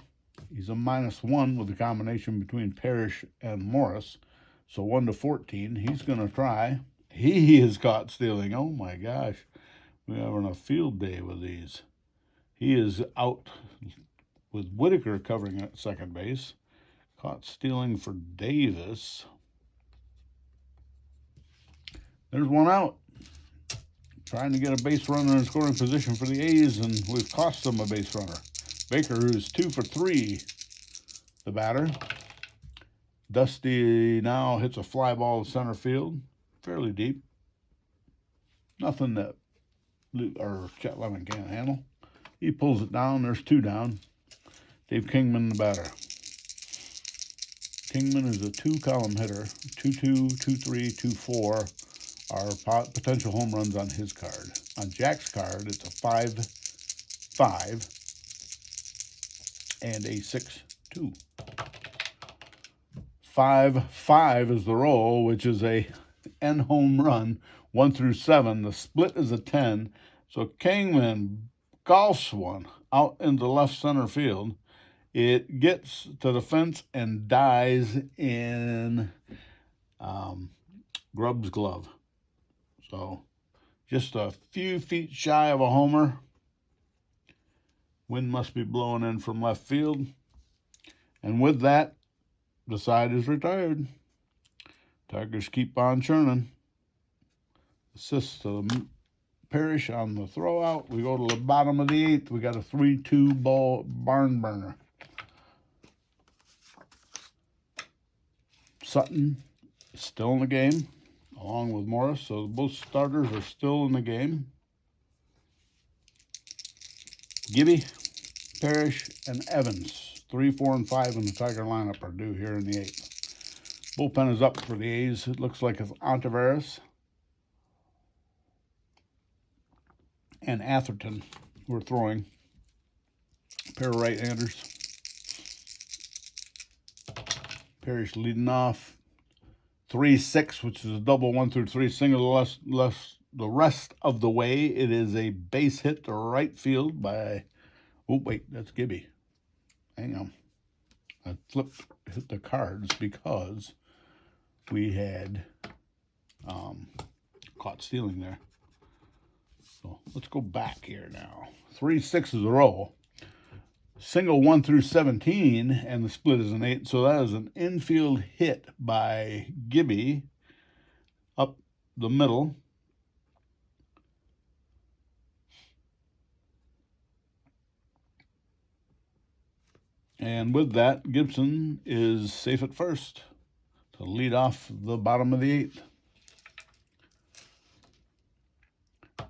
He's a -1 with the combination between Parrish and Morris. So 1 to 14. He's going to try. He is caught stealing. Oh, my gosh. We're having a field day with these. He is out with Whitaker covering at second base. Caught stealing for Davis. There's one out. Trying to get a base runner in scoring position for the A's, and we've cost them a base runner. Baker, who's 2 for 3, the batter. Dusty now hits a fly ball to center field, fairly deep. Nothing that Chet Lemon can't handle. He pulls it down. There's 2 down. Dave Kingman, the batter. Kingman is a 2-column hitter. 2-2, 2-3, 2-4 are potential home runs on his card. On Jack's card, it's a 5-5 and a 6-2. 5-5 is the roll, which is a N home run, 1 through 7. The split is a 10. So Kingman golfs one out into left center field. It gets to the fence and dies in Grubb's glove. So just a few feet shy of a homer. Wind must be blowing in from left field. And with that, the side is retired. Tigers keep on churning. Assist to Parrish on the throw out. We go to the bottom of the 8th. We got a 3-2 ball barn burner. Sutton is still in the game, along with Morris. So both starters are still in the game. Gibby, Parrish, and Evans, 3, 4, and 5 in the Tiger lineup are due here in the 8th. Bullpen is up for the A's. It looks like it's Ontiveros and Atherton who are throwing. A pair of right-handers. Parrish leading off. 3-6, which is a double 1 through 3 single. The rest of the way, it is a base hit to right field by. Oh wait, that's Gibby. Hang on. I hit the cards because we had caught stealing there. So let's go back here now. 3-6 is a roll. Single 1 through 17, and the split is an 8. So that is an infield hit by Gibby up the middle. And with that, Gibson is safe at first to lead off the bottom of the 8th.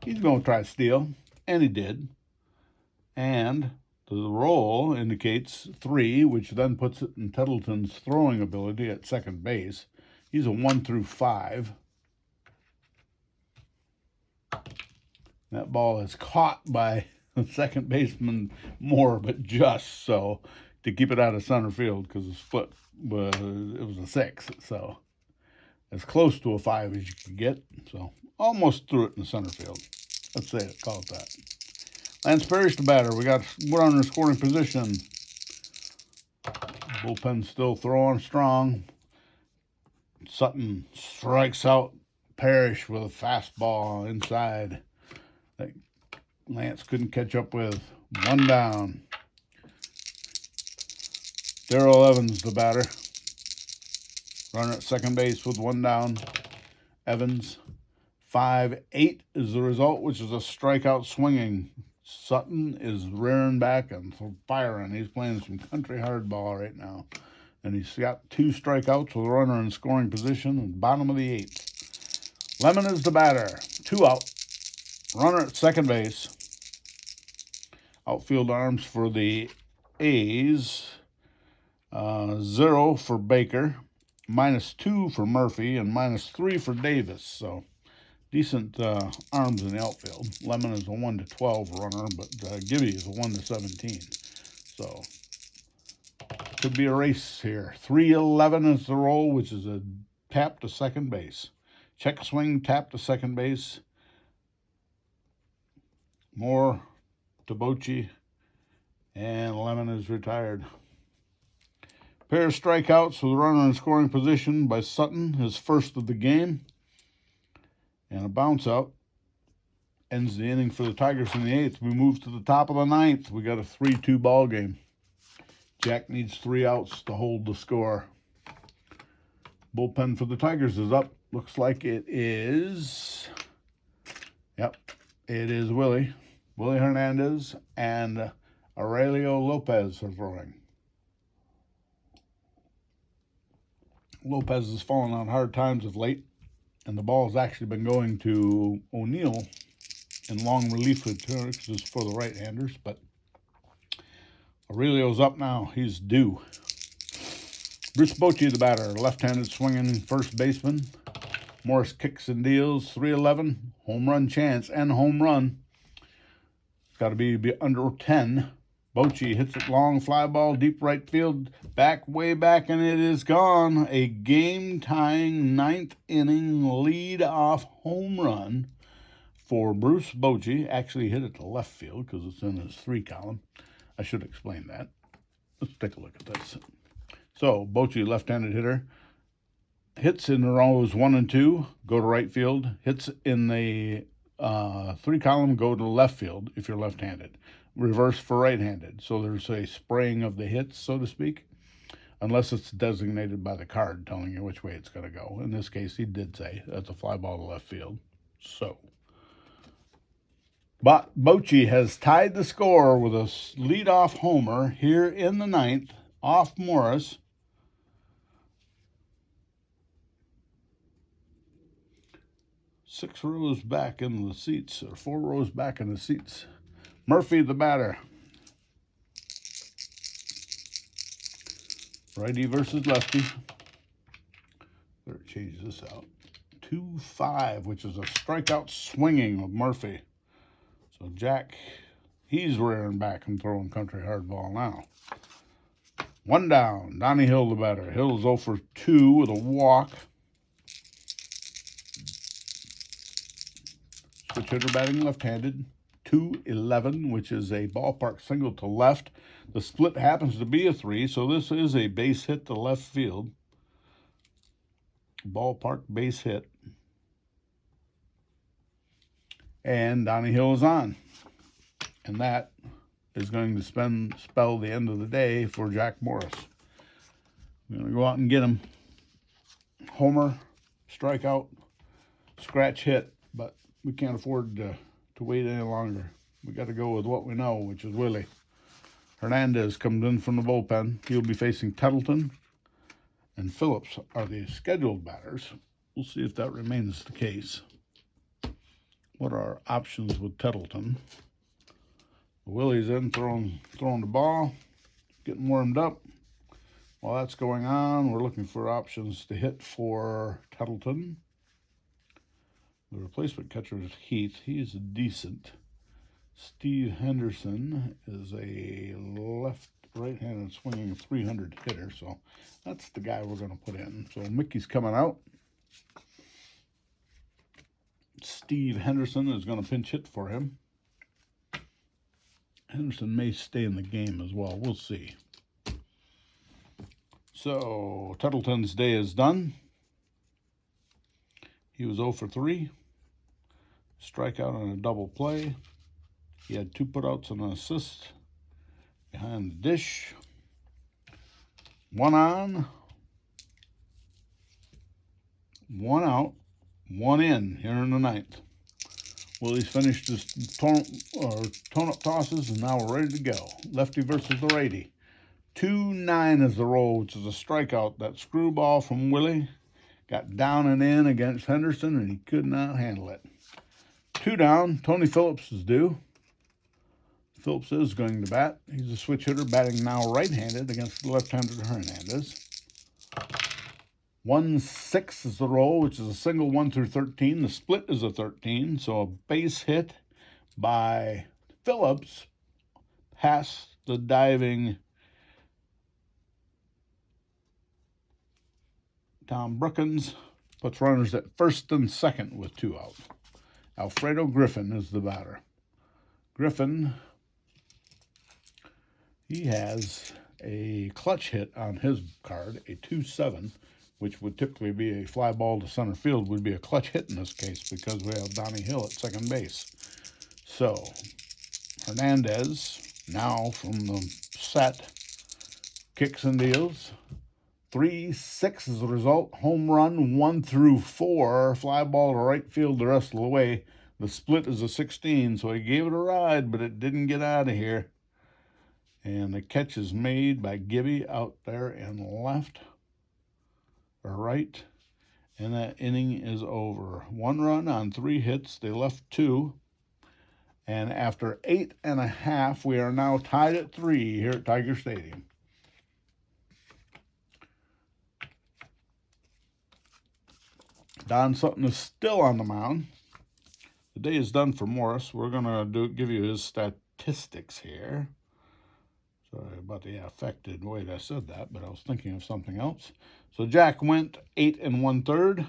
He's going to try to steal, and he did. And the roll indicates 3, which then puts it in Tettleton's throwing ability at second base. He's a 1 through 5. That ball is caught by second baseman Moore, but just so to keep it out of center field because the split was a 6. So as close to a 5 as you could get. So almost threw it in the center field. Let's say it, call it that. Lance Parrish, the batter. We got one in scoring position. Bullpen still throwing strong. Sutton strikes out Parrish with a fastball inside that Lance couldn't catch up with. 1 down. Darrell Evans, the batter. Runner at second base with 1 down. Evans. 5-8 is the result, which is a strikeout swinging. Sutton is rearing back and firing. He's playing some country hardball right now. And he's got 2 strikeouts with a runner in scoring position at the bottom of the 8th. Lemon is the batter. 2 out. Runner at second base. Outfield arms for the A's. 0 for Baker. -2 for Murphy and -3 for Davis. So decent arms in the outfield. Lemon is a 1 to 12 runner, but Gibby is a 1 to 17. So could be a race here. 3-11 is the roll, which is a tap to second base. Check swing, tap to second base. Moore to Bochy, and Lemon is retired. Pair of strikeouts with a runner in scoring position by Sutton, his first of the game. And a bounce out. ends the inning for the Tigers in the 8th. We move to the top of the 9th. We got a 3-2 ball game. Jack needs 3 outs to hold the score. Bullpen for the Tigers is up. Looks like it is... Yep, it is Willie Hernandez and Aurelio Lopez are throwing. Lopez has fallen on hard times of late, and the ball has actually been going to O'Neill in long relief returns for the right-handers, but Aurelio's up now. He's due. Bruce Bochy, the batter, left-handed swinging first baseman. Morris kicks and deals, 3-11, home run chance and home run. It's got to be under 10. Bochy hits it long, fly ball, deep right field, way back, and it is gone. A game-tying 9th inning lead-off home run for Bruce Bochy. Actually hit it to left field because it's in his 3 column. I should explain that. Let's take a look at this. So, Bochy, left-handed hitter, hits in rows 1 and 2, go to right field. Hits in the 3 column, go to left field if you're left-handed. Reverse for right-handed. So there's a spraying of the hits, so to speak, unless it's designated by the card telling you which way it's going to go. In this case, he did say that's a fly ball to left field. So, but Bochy has tied the score with a leadoff homer here in the 9th off Morris. Six rows back in the seats, or 4 rows back in the seats. Murphy, the batter. Righty versus lefty. Better change this out. 2-5, which is a strikeout swinging with Murphy. So Jack, he's rearing back and throwing country hardball now. 1 down. Donnie Hill, the batter. Hill is 0 for 2 with a walk. Switch hitter batting left-handed. 2-11, which is a ballpark single to left. The split happens to be a 3, so this is a base hit to left field. Ballpark base hit. And Donnie Hill is on. And that is going to spell the end of the day for Jack Morris. We're going to go out and get him. Homer, strikeout, scratch hit, but we can't afford to wait any longer. We got to go with what we know, which is Willie. Hernandez comes in from the bullpen. He'll be facing Tettleton, and Phillips are the scheduled batters. We'll see if that remains the case. What are our options with Tettleton? Willie's in throwing the ball, getting warmed up. While that's going on, we're looking for options to hit for Tettleton. The replacement catcher is Heath. He's decent. Steve Henderson is a right-handed swinging 300 hitter, so that's the guy we're going to put in. So Mickey's coming out. Steve Henderson is going to pinch hit for him. Henderson may stay in the game as well. We'll see. So Tettleton's day is done. He was 0 for 3. Strikeout on a double play. He had 2 putouts and an assist. Behind the dish. 1 on. 1 out. 1 in here in the 9th. Willie's finished his tone-up tosses, and now we're ready to go. Lefty versus the righty. 2-9 is the roll, which is a strikeout. That screwball from Willie got down and in against Henderson, and he could not handle it. 2 down. Tony Phillips is due. Phillips is going to bat. He's a switch hitter, batting now right-handed against the left-handed Hernandez. 1-6 is the roll, which is a single 1 through 13. The split is a 13, so a base hit by Phillips past the diving Tom Brookins. Puts runners at first and second with 2 out. Alfredo Griffin is the batter. Griffin, he has a clutch hit on his card, a 2-7, which would typically be a fly ball to center field, would be a clutch hit in this case because we have Donnie Hill at second base. So, Hernandez, now from the set, kicks and deals. 3-6 is the result. Home run 1 through 4. Fly ball to right field the rest of the way. The split is a 16, so he gave it a ride, but it didn't get out of here. And the catch is made by Gibby out there in left or right. And that inning is over. 1 run on 3 hits. They left 2. And after 8.5, we are now tied at 3 here at Tiger Stadium. Don Sutton is still on the mound. The day is done for Morris. We're going to give you his statistics here. Sorry about the affected way I said that, but I was thinking of something else. So Jack went 8 1/3.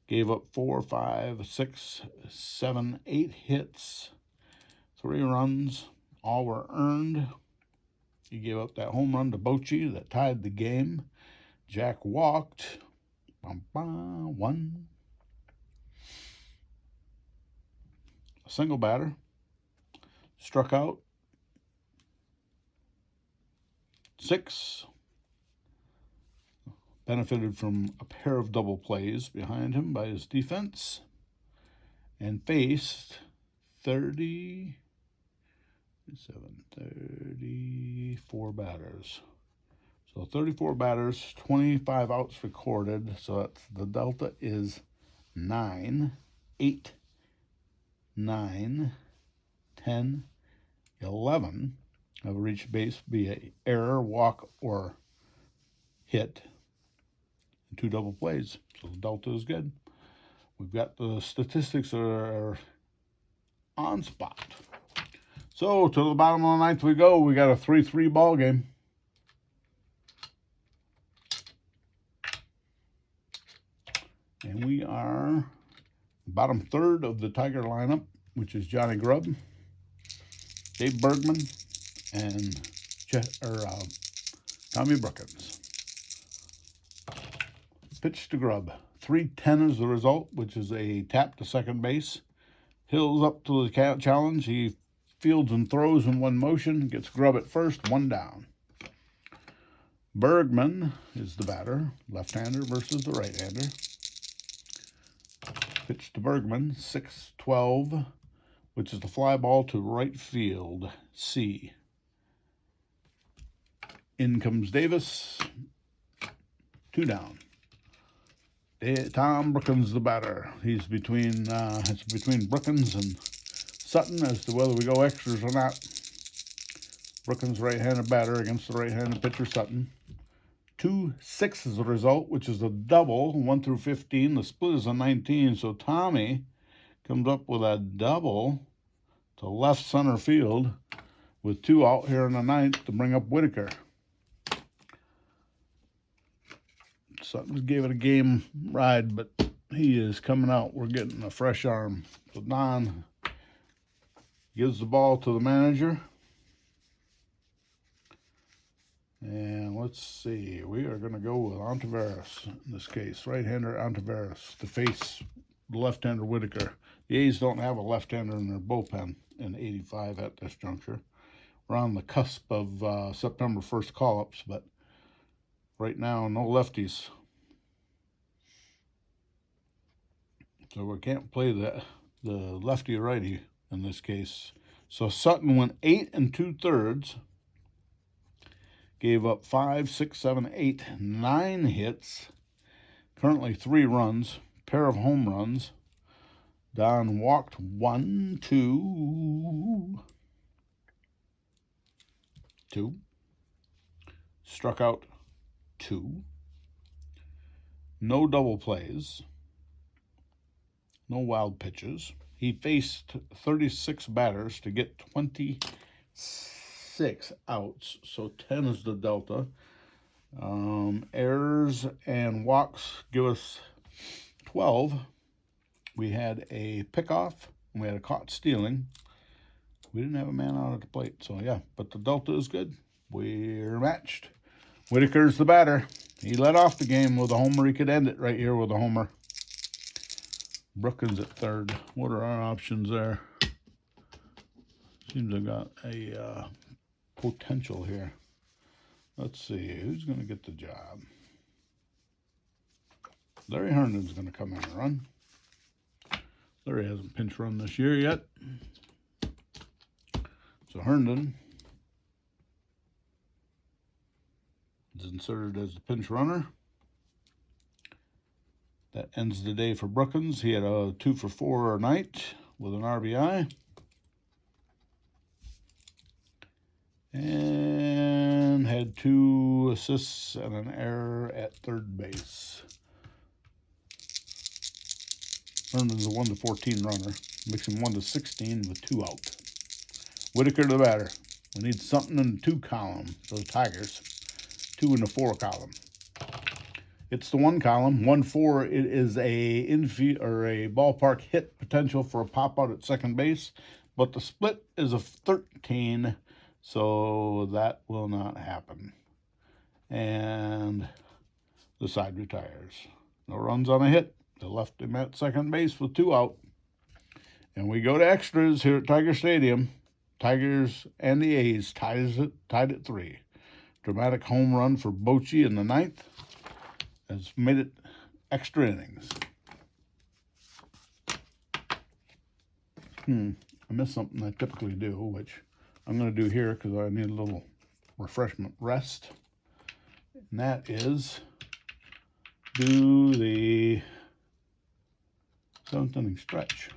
Gave up 4, 5, 6, 7, 8 hits, 3 runs. All were earned. He gave up that home run to Bochy that tied the game. Jack walked. 1. A single batter. Struck out. 6. Benefited from a pair of double plays behind him by his defense. And faced 34 batters. So 34 batters, 25 outs recorded. So that's, the delta is 9, 8, 9, 10, 11 have reached base via error, walk, or hit. 2 double plays. So the delta is good. We've got the statistics that are on spot. So to the bottom of the 9th we go. We got a 3-3 ball game. And we are bottom 3rd of the Tiger lineup, which is Johnny Grubb, Dave Bergman, and Tommy Brookins. Pitch to Grubb. 3-10 is the result, which is a tap to second base. Hills up to the challenge. He fields and throws in one motion. Gets Grubb at first, 1 down. Bergman is the batter. Left-hander versus the right-hander. Pitch to Bergman. 6-12, which is the fly ball to right field. C. In comes Davis. 2 down. Tom Brookins the batter. He's between Brookins and Sutton as to whether we go extras or not. Brookins right-handed batter against the right-handed pitcher Sutton. 2-6 is the result, which is a double, 1 through 15. The split is a 19, so Tommy comes up with a double to left center field with 2 out here in the 9th to bring up Whitaker. Sutton gave it a game ride, but he is coming out. We're getting a fresh arm. So Don gives the ball to the manager. And let's see. We are going to go with Ontiveros in this case. Right-hander Ontiveros to face the left-hander Whitaker. The A's don't have a left-hander in their bullpen in 85 at this juncture. We're on the cusp of September 1st call-ups, but right now, no lefties. So we can't play the lefty-righty in this case. So Sutton went 8 2/3. Gave up 5, 6, 7, 8, 9 hits. Currently 3 runs. Pair of home runs. Don walked 1, 2. Struck out 2. No double plays. No wild pitches. He faced 36 batters to get 26 outs, so 10 is the delta. Errors and walks give us 12. We had a pickoff, and we had a caught stealing. We didn't have a man out at the plate, so yeah, but the delta is good. We're matched. Whitaker's the batter. He led off the game with a homer. He could end it right here with a homer. Brookins at third. What are our options there? Seems I got a potential here. Let's see, who's going to get the job? Larry Herndon's going to come in and run. Larry hasn't pinch run this year yet. So Herndon is inserted as the pinch runner. That ends the day for Brookins. He had a 2 for 4 night with an RBI. And had 2 assists and an error at third base. Herndon's a 1 to 14 runner. Makes him 1 to 16 with 2 out. Whitaker the batter. We need something in the 2 column for the Tigers. 2 in the 4 column. It's the 1 column. 1-4. It is a infield or a ballpark hit potential for a pop out at second base, but the split is a 13, so that will not happen. And the side retires. No runs on a hit. They left him at second base with 2 out. And we go to extras here at Tiger Stadium. Tigers and the A's tied at 3. Dramatic home run for Bochy in the 9th has made it extra innings. I missed something I typically do, which I'm going to do here because I need a little refreshment rest. And that is do the 7th inning stretch.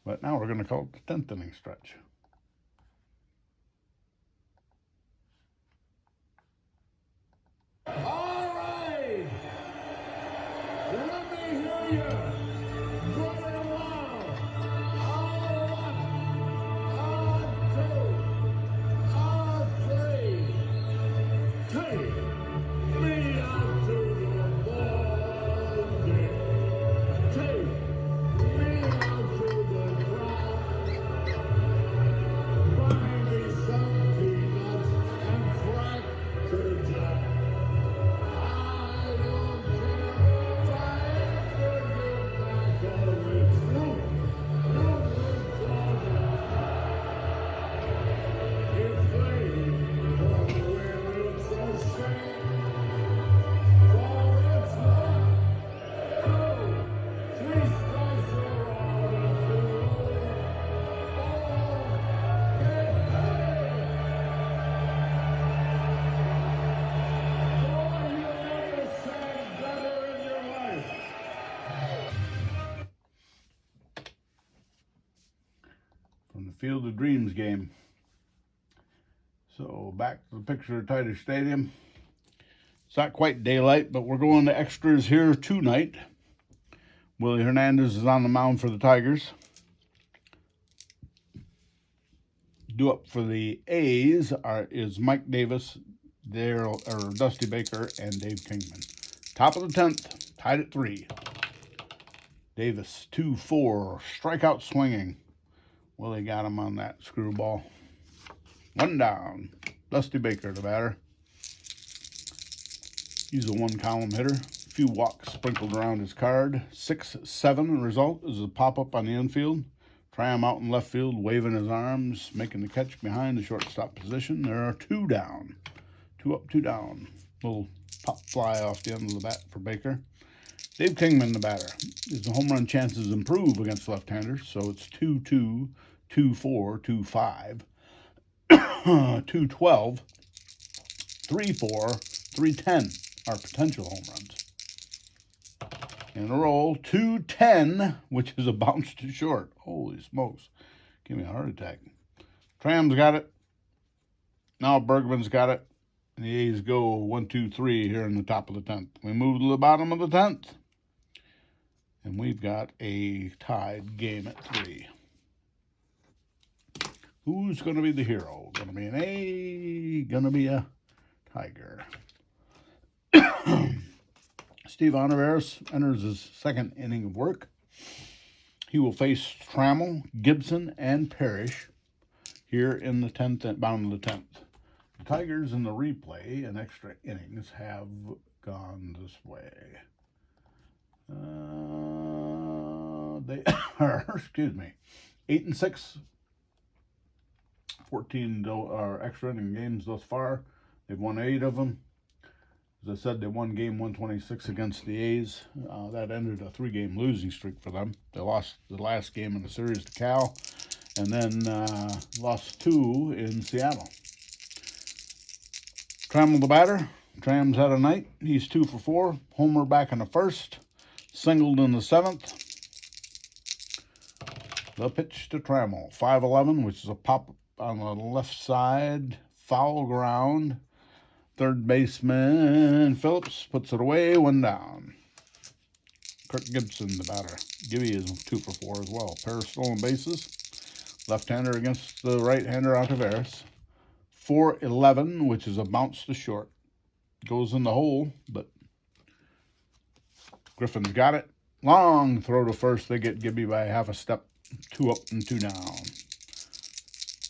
But now we're going to call it the 10th inning stretch. All right. Let me hear you. Going along. On 1, on 2, on 3. Take me out to the ball game. Take me out to the ground. Buy me some peanuts and cracker jack. I don't care if I ever get back on its root. If they don't win, it's a shame. For it's not. Oh, 3 strikes are out and 2. Oh, get paid. Boy, you never sang better in your life. From the Field of Dreams game. So back to the picture of Tiger Stadium. It's not quite daylight, but we're going to extras here tonight. Willie Hernandez is on the mound for the Tigers. Due up for the A's is Mike Davis, Dusty Baker, and Dave Kingman. Top of the 10th, tied at 3. Davis 2-4, strikeout swinging. Willie got him on that screwball. 1 down. Dusty Baker, the batter. He's a 1 column hitter. A few walks sprinkled around his card. 6-7 result is a pop-up on the infield. Try him out in left field, waving his arms, making the catch behind the shortstop position. There are 2 down. 2 up, 2 down. Little pop fly off the end of the bat for Baker. Dave Kingman, the batter. His home run chances improve against left-handers, so it's 2-2, 2-4, 2-5, 2-12, 3-4, 3-10 are potential home runs. In a roll, 2-10, which is a bounce to short. Holy smokes. Give me a heart attack. Tram's got it. Now Bergman's got it. And the A's go 1, 2, 3 here in the top of the 10th. We move to the bottom of the 10th. And we've got a tied game at 3. Who's going to be the hero? Going to be an A? Going to be a Tiger? Steve Olivares enters his 2nd inning of work. He will face Trammell, Gibson, and Parrish here in the 10th, bottom of the 10th. The Tigers in the replay and extra innings have gone this way. They are, 8-6 14 extra inning games thus far. They've won 8 of them. As I said, they won game 126 against the A's. That ended a 3-game losing streak for them. They lost the last game in the series to Cal, and then lost 2 in Seattle. Trammell the batter. Tram's had a night. He's 2 for 4. Homer back in the first. Singled in the 7th. The pitch to Trammell. 5-11, which is a pop on the left side. Foul ground. Third baseman Phillips puts it away, 1 down. Kirk Gibson, the batter. Gibby is 2 for 4 as well. Pair of stolen bases. Left-hander against the right-hander Altaveras. 4-11, which is a bounce to short. Goes in the hole, but Griffin's got it. Long throw to first. They get Gibby by half a step. 2 up and 2 down.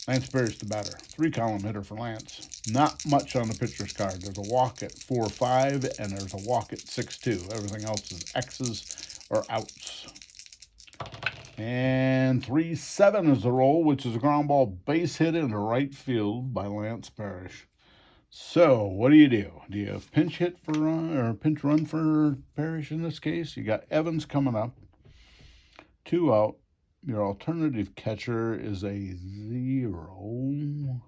Lance Parrish the batter. 3-column hitter for Lance. Not much on the pitcher's card. There's a walk at 4-5, and there's a walk at 6-2. Everything else is X's or outs. And 3-7 is the roll, which is a ground ball base hit into right field by Lance Parrish. So, what do? Do you pinch hit for or pinch run for Parrish in this case? You got Evans coming up. 2 out. Your alternative catcher is a 0.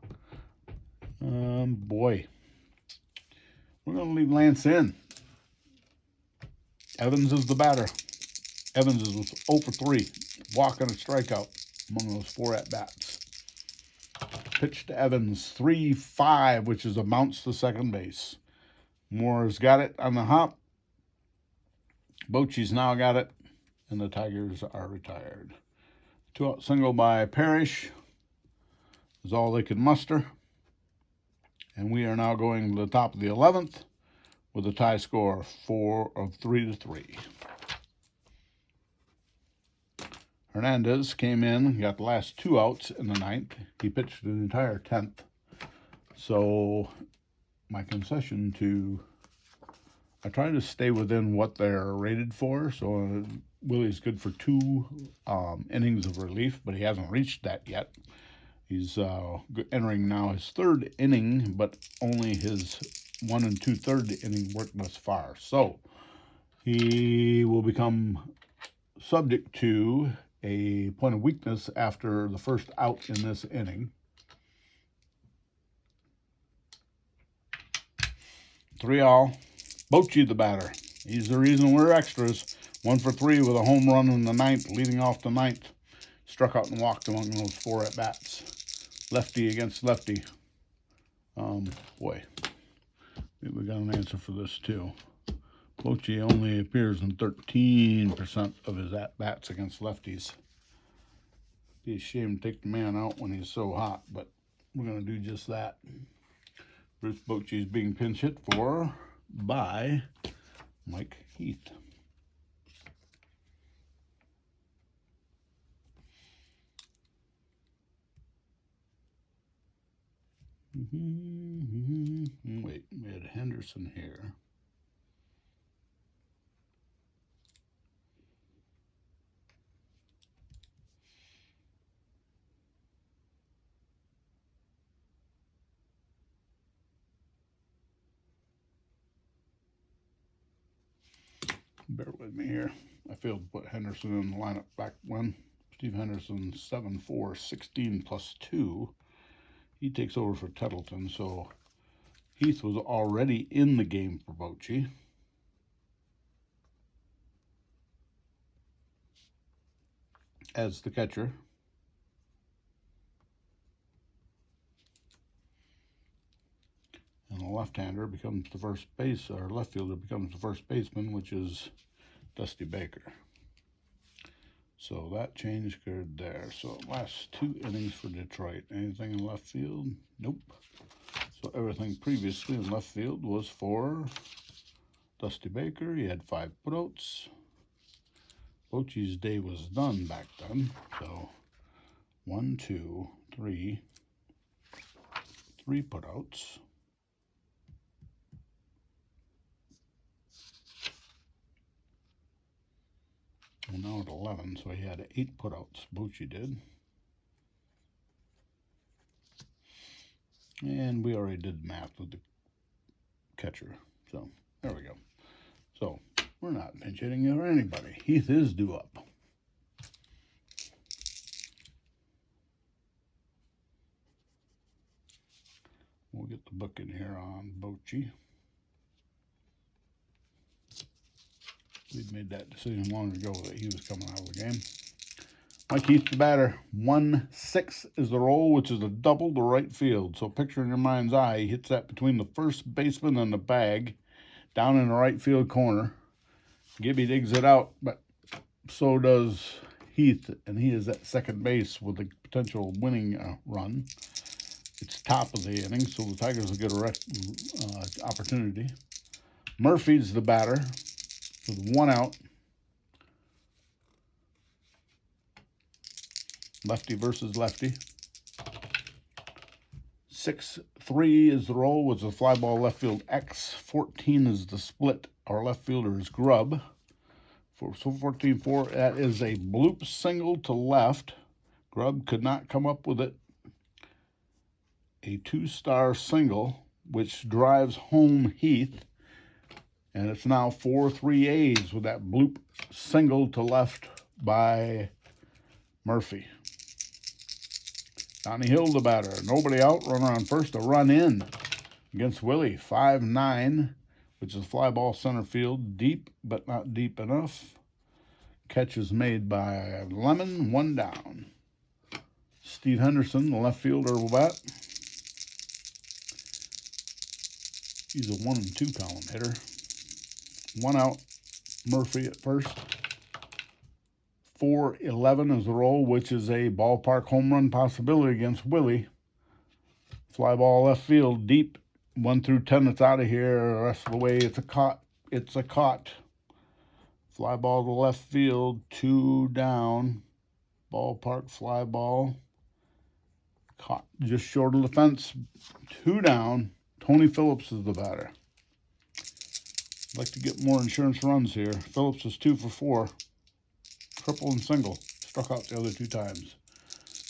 Boy. We're going to leave Lance in. Evans is the batter. Evans is 0 for 3. Walk and a strikeout among those 4 at-bats. Pitch to Evans. 3-5, which is a bounce to second base. Moore's got it on the hop. Bochy's now got it. And the Tigers are retired. 2-out single by Parrish is all they could muster. And we are now going to the top of the 11th with a tie score of 3-3. Hernandez came in, got the last 2 outs in the 9th. He pitched the entire 10th. So my concession I try to stay within what they're rated for. So Willie's good for 2 innings of relief, but he hasn't reached that yet. He's entering now his 3rd inning, but only his 1 2/3 inning work thus far. So he will become subject to a point of weakness after the first out in this inning. 3-all. Bochy the batter. He's the reason we're extras. 1 for 3 with a home run in the 9th, leading off the 9th. Struck out and walked among those 4 at-bats. Lefty against lefty. Boy. Maybe we got an answer for this too. Bochy only appears in 13% of his at-bats against lefties. Be a shame to take the man out when he's so hot, but we're going to do just that. Bruce Bochy is being pinch hit for by Mike Heath. Wait, we had Henderson here. Bear with me here. I failed to put Henderson in the lineup back when. Steve Henderson, 7'4", 16 plus 2. He takes over for Tettleton, so Heath was already in the game for Bochy. As the catcher. And the left-hander becomes the first base, or left fielder becomes the first baseman, which is Dusty Baker. So that change occurred there. So last 2 innings for Detroit. Anything in left field? Nope. So everything previously in left field was for Dusty Baker. He had 5 putouts. Bochy's day was done back then. So 1, 2, 3 putouts. Well, now at 11, so he had 8 putouts. Bochy did. And we already did math with the catcher. So, there we go. So, we're not pinch hitting or anybody. Heath is due up. We'll get the book in here on Bochy. We'd made that decision long ago that he was coming out of the game. Mike Heath, the batter. 1-6 is the roll, which is a double to right field. So picture in your mind's eye, he hits that between the first baseman and the bag, down in the right field corner. Gibby digs it out, but so does Heath, and he is at second base with a potential winning run. It's top of the inning, so the Tigers will get a opportunity. Murphy's the batter with 1 out. Lefty versus lefty. 6-3 is the roll, which is a fly ball left field X. 14 is the split. Our left fielder is Grubb. So 14-4, that is a bloop single to left. Grubb could not come up with it. A 2-star single, which drives home Heath. And it's now 4-3 A's with that bloop single to left by Murphy. Donnie Hill, the batter. Nobody out. Runner on first. A run in against Willie. 5-9, which is fly ball center field. Deep, but not deep enough. Catch is made by Lemon. 1 down. Steve Henderson, the left fielder, will bat. He's a 1 and 2 column hitter. 1 out. Murphy at first. 4-11 is the roll, which is a ballpark home run possibility against Willie. Fly ball left field, deep. 1 through 10, it's out of here. The rest of the way, it's a caught. It's a caught. Fly ball to left field, 2 down. Ballpark fly ball. Caught just short of the fence, 2 down. Tony Phillips is the batter. I'd like to get more insurance runs here. Phillips is 2 for 4. Triple and single. Struck out the other 2 times.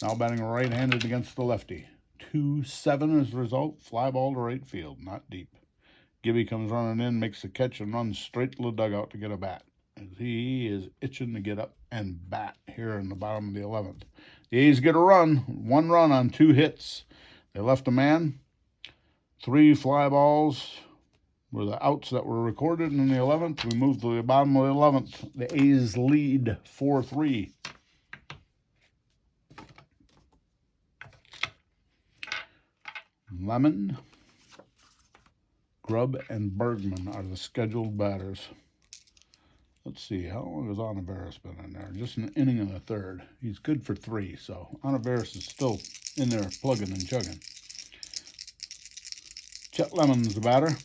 Now batting right-handed against the lefty. 2-7 is the result. Fly ball to right field. Not deep. Gibby comes running in, makes the catch, and runs straight to the dugout to get a bat. As he is itching to get up and bat here in the bottom of the 11th. The A's get a run. 1 run on 2 hits. They left a man. 3 fly balls were the outs that were recorded in the 11th. We moved to the bottom of the 11th. The A's lead 4-3. Lemon, Grubb, and Bergman are the scheduled batters. Let's see, how long has Oliveris been in there? Just an inning and a third. He's good for 3, so Oliveris is still in there plugging and chugging. Chet Lemon's the batter.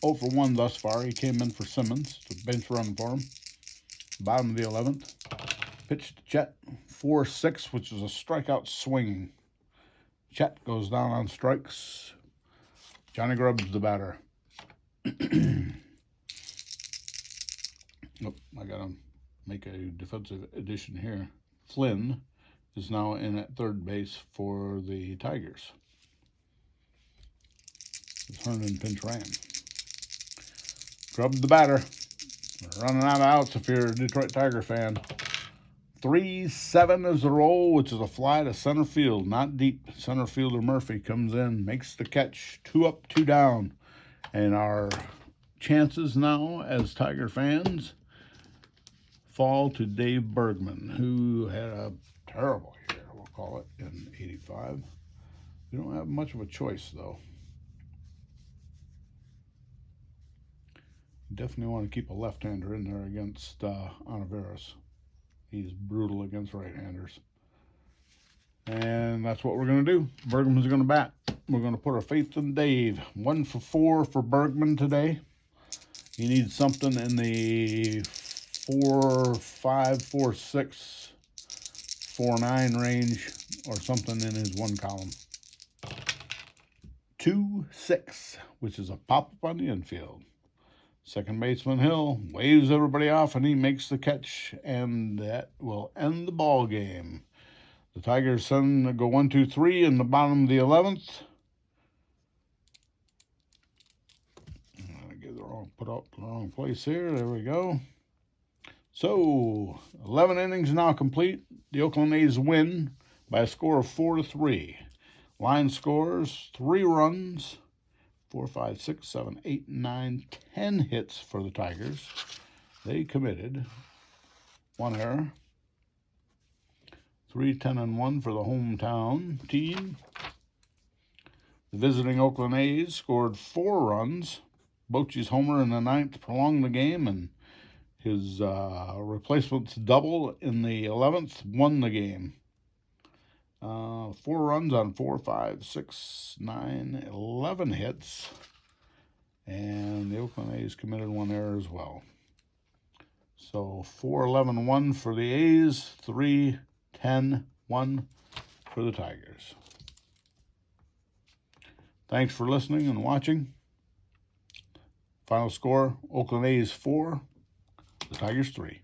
0 for 1 thus far. He came in for Simmons. It's a bench run for him. Bottom of the 11th. Pitch to Chet. 4-6, which is a strikeout swinging. Chet goes down on strikes. Johnny Grubb's the batter. Oh, I got to make a defensive addition here. Flynn is now in at third base for the Tigers. Hernan pinch ran. Grubb the batter. We're running out of outs if you're a Detroit Tiger fan. 3-7 is the roll, which is a fly to center field. Not deep. Center fielder Murphy comes in, makes the catch. 2 up, 2 down. And our chances now as Tiger fans fall to Dave Bergman, who had a terrible year, we'll call it, in 85. We don't have much of a choice, though. Definitely want to keep a left-hander in there against Oliveris. He's brutal against right-handers. And that's what we're going to do. Bergman's going to bat. We're going to put our faith in Dave. 1 for 4 for Bergman today. He needs something in the 4-5, 4-6, 4-9 range or something in his 1 column. 2-6, which is a pop-up on the infield. Second baseman Hill waves everybody off, and he makes the catch, and that will end the ball game. The Tigers go 1-2-3 in the bottom of the 11th. put up the wrong place here. There we go. So 11 innings now complete. The Oakland A's win by a score of 4-3. Line scores 3 runs, 4, 5, 6, 7, 8, 9, 10 hits for the Tigers. They committed 1 error. 3, 10, and 1 for the hometown team. The visiting Oakland A's scored 4 runs. Bochy's homer in the 9th prolonged the game, and his replacement's double in the 11th won the game. 4 runs on 4, 5, 6, 9, 11 hits. And the Oakland A's committed 1 error as well. So 4, 11, 1 for the A's, 3, 10, 1 for the Tigers. Thanks for listening and watching. Final score, Oakland A's 4, the Tigers 3.